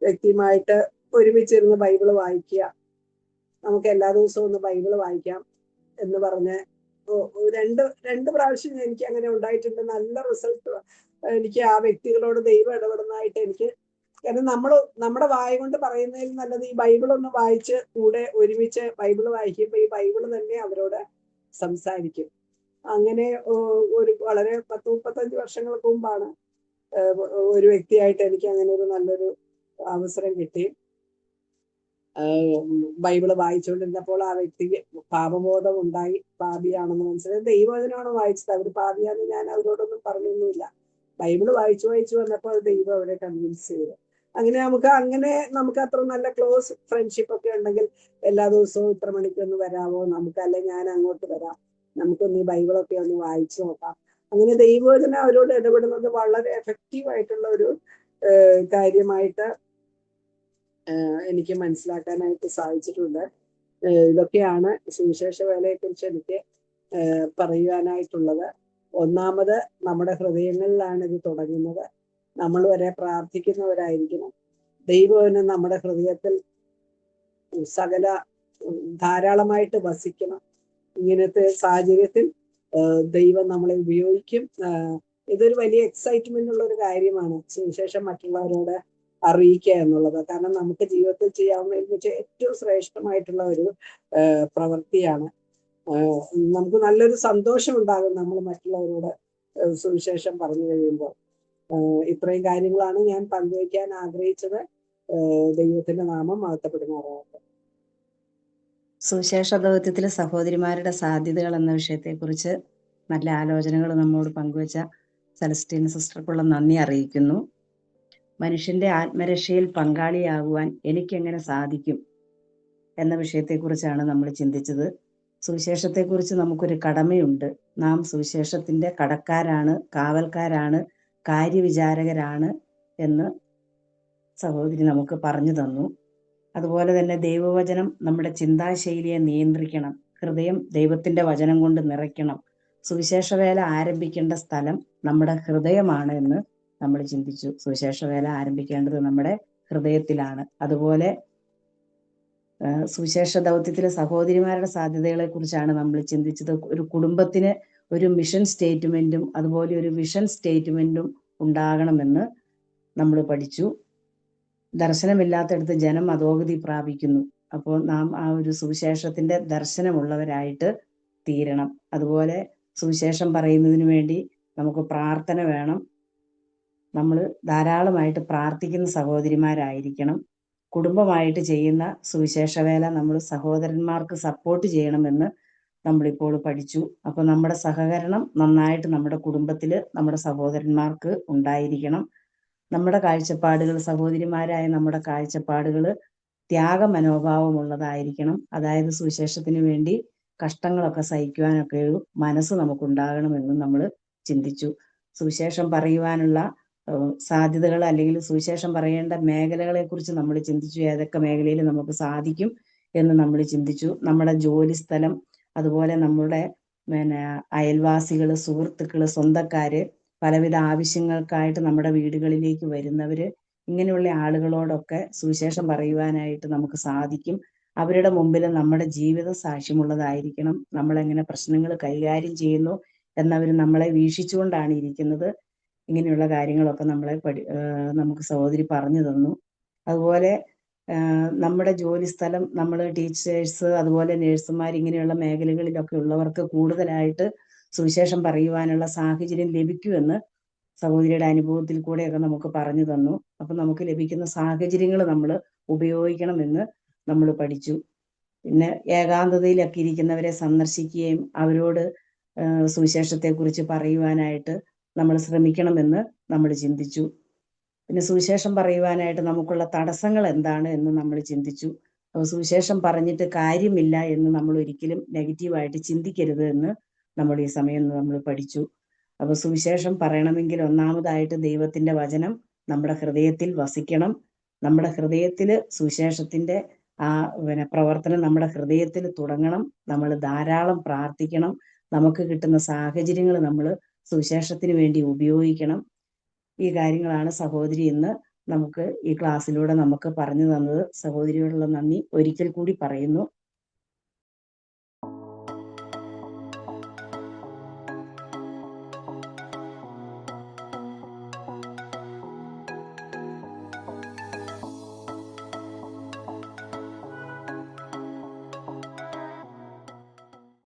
വ്യക്തിയുമായിട്ട് ഒരുമിച്ചിരുന്ന് ബൈബിള് വായിക്കുക, നമുക്ക് എല്ലാ ദിവസവും ഒന്ന് ബൈബിള് വായിക്കാം എന്ന് പറഞ്ഞ് രണ്ട് പ്രാവശ്യം എനിക്ക് അങ്ങനെ ഉണ്ടായിട്ടുണ്ട്. നല്ല റിസൾട്ട് എനിക്ക് ആ വ്യക്തികളോട് ദൈവം ഇടപെടുന്നതായിട്ട് എനിക്ക്. കാരണം നമ്മുടെ വായ കൊണ്ട് പറയുന്നതിൽ നല്ലത് ഈ ബൈബിൾ ഒന്ന് വായിച്ച് കൂടെ ഒരുമിച്ച് ബൈബിള് വായിക്കുമ്പോൾ ഈ ബൈബിള് തന്നെ അവരോട് സംസാരിക്കും. അങ്ങനെ ഒരു വളരെ 10-35 വർഷങ്ങൾക്ക് മുമ്പാണ് ഒരു വ്യക്തിയായിട്ട് എനിക്ക് അങ്ങനെ ഒരു നല്ലൊരു അവസരം കിട്ടി. ബൈബിള് വായിച്ചുകൊണ്ടിരുന്നപ്പോൾ ആ വ്യക്തിക്ക് പാപബോധം ഉണ്ടായി, പാപിയാണെന്ന് മനസ്സിലായി. ദൈവവചനമാണ് വായിച്ചത്. അവർ പാപിയാണെന്ന് ഞാൻ അവരോടൊന്നും പറഞ്ഞൊന്നുമില്ല. ബൈബിള് വായിച്ചു വന്നപ്പോൾ ദൈവം അവരെ കൺവിൻസ് ചെയ്തു. അങ്ങനെ നമുക്ക് അത്ര നല്ല ക്ലോസ് ഫ്രണ്ട്ഷിപ്പ് ഒക്കെ ഉണ്ടെങ്കിൽ എല്ലാ ദിവസവും ഇത്ര മണിക്കൊന്ന് വരാമോ അല്ലെ ഞാൻ അങ്ങോട്ട് വരാം, നമുക്കൊന്ന് ഈ ബൈബിളൊക്കെ ഒന്ന് വായിച്ചു നോക്കാം. അങ്ങനെ ദൈവവചനം അവരോട് ഇടപെടുന്നത് വളരെ എഫക്റ്റീവ് ആയിട്ടുള്ള ഒരു കാര്യമായിട്ട് എനിക്ക് മനസ്സിലാക്കാനായിട്ട് സാധിച്ചിട്ടുണ്ട്. ഇതൊക്കെയാണ് സുവിശേഷ വേലയെ കുറിച്ച് എനിക്ക് പറയുവാനായിട്ടുള്ളത്. ഒന്നാമത് നമ്മുടെ ഹൃദയങ്ങളിലാണ് ഇത് തുടങ്ങുന്നത്. നമ്മൾ വരെ പ്രാർത്ഥിക്കുന്നവരായിരിക്കണം. ദൈവവചനം നമ്മുടെ ഹൃദയത്തിൽ ധാരാളമായിട്ട് വസിക്കണം. ഇങ്ങനത്തെ സാഹചര്യത്തിൽ ദൈവം നമ്മളെ ഉപയോഗിക്കും. ഇതൊരു വലിയ എക്സൈറ്റ്മെന്റ് ഉള്ള ഒരു കാര്യമാണ് സുവിശേഷം മറ്റുള്ളവരോട് അറിയിക്കുക എന്നുള്ളത്. കാരണം നമുക്ക് ജീവിതത്തിൽ ചെയ്യാവുന്നതിൽ വെച്ച് ഏറ്റവും ശ്രേഷ്ഠമായിട്ടുള്ള ഒരു പ്രവൃത്തിയാണ്. നമുക്ക് നല്ലൊരു സന്തോഷം ഉണ്ടാകും നമ്മൾ മറ്റുള്ളവരോട് സുവിശേഷം പറഞ്ഞു കഴിയുമ്പോൾ. ഇത്രയും കാര്യങ്ങളാണ് ഞാൻ പങ്കുവയ്ക്കാൻ ആഗ്രഹിച്ചത്. ദൈവത്തിന്റെ നാമം മഹത്വപ്പെടുമാറാകട്ടെ. സുവിശേഷ ദൗത്യത്തിലെ സഹോദരിമാരുടെ സാധ്യതകൾ എന്ന വിഷയത്തെക്കുറിച്ച് നല്ല ആലോചനകൾ നമ്മോട് പങ്കുവച്ച സെലസ്റ്റീന സിസ്റ്റർക്കുള്ള നന്ദി അറിയിക്കുന്നു. മനുഷ്യന്റെ ആത്മരക്ഷയിൽ പങ്കാളിയാകുവാൻ എനിക്കെങ്ങനെ സാധിക്കും എന്ന വിഷയത്തെക്കുറിച്ചാണ് നമ്മൾ ചിന്തിച്ചത്. സുവിശേഷത്തെക്കുറിച്ച് നമുക്കൊരു കടമയുണ്ട്. നാം സുവിശേഷത്തിന്റെ കടക്കാരാണ്, കാവൽക്കാരാണ്, കാര്യവിചാരകരാണ് എന്ന് സഹോദരി നമുക്ക് പറഞ്ഞു തന്നു. അതുപോലെ തന്നെ ദൈവവചനം നമ്മുടെ ചിന്താശൈലിയെ നിയന്ത്രിക്കണം. ഹൃദയം ദൈവത്തിന്റെ വചനം കൊണ്ട് നിറയ്ക്കണം. സുവിശേഷ വേല ആരംഭിക്കേണ്ട സ്ഥലം നമ്മുടെ ഹൃദയമാണ് എന്ന് നമ്മൾ ചിന്തിച്ചു. സുവിശേഷ വേല ആരംഭിക്കേണ്ടത് നമ്മുടെ ഹൃദയത്തിലാണ്. അതുപോലെ സുവിശേഷ ദൗത്യത്തിലെ സഹോദരിമാരുടെ സാധ്യതകളെ കുറിച്ചാണ് നമ്മൾ ചിന്തിച്ചത്. ഒരു കുടുംബത്തിന് ഒരു മിഷൻ സ്റ്റേറ്റ്മെന്റും അതുപോലെ ഒരു വിഷൻ സ്റ്റേറ്റ്മെന്റും ഉണ്ടാകണമെന്ന് നമ്മൾ പഠിച്ചു. ദർശനമില്ലാത്തടത്ത് ജനം അധോഗതി പ്രാപിക്കുന്നു. അപ്പോൾ നാം ആ ഒരു സുവിശേഷത്തിന്റെ ദർശനമുള്ളവരായിട്ട് തീരണം. അതുപോലെ സുവിശേഷം പറയുന്നതിന് വേണ്ടി നമുക്ക് പ്രാർത്ഥന വേണം. നമ്മൾ ധാരാളമായിട്ട് പ്രാർത്ഥിക്കുന്ന സഹോദരിമാരായിരിക്കണം. കുടുംബമായിട്ട് ചെയ്യുന്ന സുവിശേഷ വേല നമ്മൾ സഹോദരന്മാർക്ക് സപ്പോർട്ട് ചെയ്യണമെന്ന് നമ്മളിപ്പോൾ പഠിച്ചു. അപ്പോൾ നമ്മുടെ സഹകരണം നന്നായിട്ട് നമ്മുടെ കുടുംബത്തിൽ നമ്മുടെ സഹോദരന്മാർക്ക് ഉണ്ടായിരിക്കണം. നമ്മുടെ കാഴ്ചപ്പാടുകൾ, സഹോദരിമാരായ നമ്മുടെ കാഴ്ചപ്പാടുകൾ ത്യാഗ മനോഭാവമുള്ളതായിരിക്കണം. അതായത് സുവിശേഷത്തിന് വേണ്ടി കഷ്ടങ്ങളൊക്കെ സഹിക്കുവാനൊക്കെ ഒരു മനസ്സ് നമുക്കുണ്ടാകണമെന്നും നമ്മൾ ചിന്തിച്ചു. സുവിശേഷം പറയുവാനുള്ള സാധ്യതകൾ അല്ലെങ്കിൽ സുവിശേഷം പറയേണ്ട മേഖലകളെ കുറിച്ച് നമ്മൾ ചിന്തിച്ചു. ഏതൊക്കെ മേഖലയിൽ നമുക്ക് സാധിക്കും എന്ന് നമ്മൾ ചിന്തിച്ചു. നമ്മുടെ ജോലി സ്ഥലം, അതുപോലെ നമ്മുടെ അയൽവാസികൾ, സുഹൃത്തുക്കൾ, സ്വന്തക്കാര്, പലവിധ ആവശ്യങ്ങൾക്കായിട്ട് നമ്മുടെ വീടുകളിലേക്ക് വരുന്നവര്, ഇങ്ങനെയുള്ള ആളുകളോടൊക്കെ സുവിശേഷം പറയുവാനായിട്ട് നമുക്ക് സാധിക്കും. അവരുടെ മുമ്പിൽ നമ്മുടെ ജീവിതം സാക്ഷ്യമുള്ളതായിരിക്കണം. നമ്മളെങ്ങനെ പ്രശ്നങ്ങൾ കൈകാര്യം ചെയ്യുന്നു എന്നവർ നമ്മളെ വീക്ഷിച്ചുകൊണ്ടാണ് ഇരിക്കുന്നത്. ഇങ്ങനെയുള്ള കാര്യങ്ങളൊക്കെ നമുക്ക് സഹോദരി പറഞ്ഞു തന്നു. അതുപോലെ നമ്മുടെ ജോലി സ്ഥലം, നമ്മൾ ടീച്ചേഴ്സ്, അതുപോലെ നേഴ്സുമാർ, ഇങ്ങനെയുള്ള മേഖലകളിലൊക്കെ ഉള്ളവർക്ക് കൂടുതലായിട്ട് സുവിശേഷം പറയുവാനുള്ള സാഹചര്യം ലഭിക്കുമെന്ന് സഹോദരിയുടെ അനുഭവത്തിൽ കൂടെയൊക്കെ നമുക്ക് പറഞ്ഞു തന്നു. അപ്പം നമുക്ക് ലഭിക്കുന്ന സാഹചര്യങ്ങൾ നമ്മൾ ഉപയോഗിക്കണമെന്ന് നമ്മൾ പഠിച്ചു. പിന്നെ ഏകാന്തതയിലൊക്കെ ഇരിക്കുന്നവരെ സന്ദർശിക്കുകയും അവരോട് സുവിശേഷത്തെക്കുറിച്ച് പറയുവാനായിട്ട് നമ്മൾ ശ്രമിക്കണമെന്ന് നമ്മൾ ചിന്തിച്ചു. പിന്നെ സുവിശേഷം പറയുവാനായിട്ട് നമുക്കുള്ള തടസ്സങ്ങൾ എന്താണ് എന്ന് നമ്മൾ ചിന്തിച്ചു. അപ്പോൾ സുവിശേഷം പറഞ്ഞിട്ട് കാര്യമില്ല എന്ന് നമ്മൾ ഒരിക്കലും നെഗറ്റീവായിട്ട് ചിന്തിക്കരുത് എന്ന് നമ്മൾ ഈ സമയം നമ്മൾ പഠിച്ചു. അപ്പോൾ സുവിശേഷം പറയണമെങ്കിൽ ഒന്നാമതായിട്ട് ദൈവത്തിന്റെ വചനം നമ്മുടെ ഹൃദയത്തിൽ വസിക്കണം. നമ്മുടെ ഹൃദയത്തിൽ സുവിശേഷത്തിന്റെ പ്രവർത്തനം നമ്മുടെ ഹൃദയത്തിൽ തുടങ്ങണം. നമ്മൾ ധാരാളം പ്രാർത്ഥിക്കണം. നമുക്ക് കിട്ടുന്ന സാഹചര്യങ്ങൾ നമ്മൾ സുവിശേഷത്തിന് വേണ്ടി ഉപയോഗിക്കണം. ഈ കാര്യങ്ങളാണ് സഹോദരി ഇന്ന് നമുക്ക് ഈ ക്ലാസ്സിലൂടെ നമുക്ക് പറഞ്ഞു തന്നത്. സഹോദരിയോടുള്ള നന്ദി ഒരിക്കൽ കൂടി പറയുന്നു.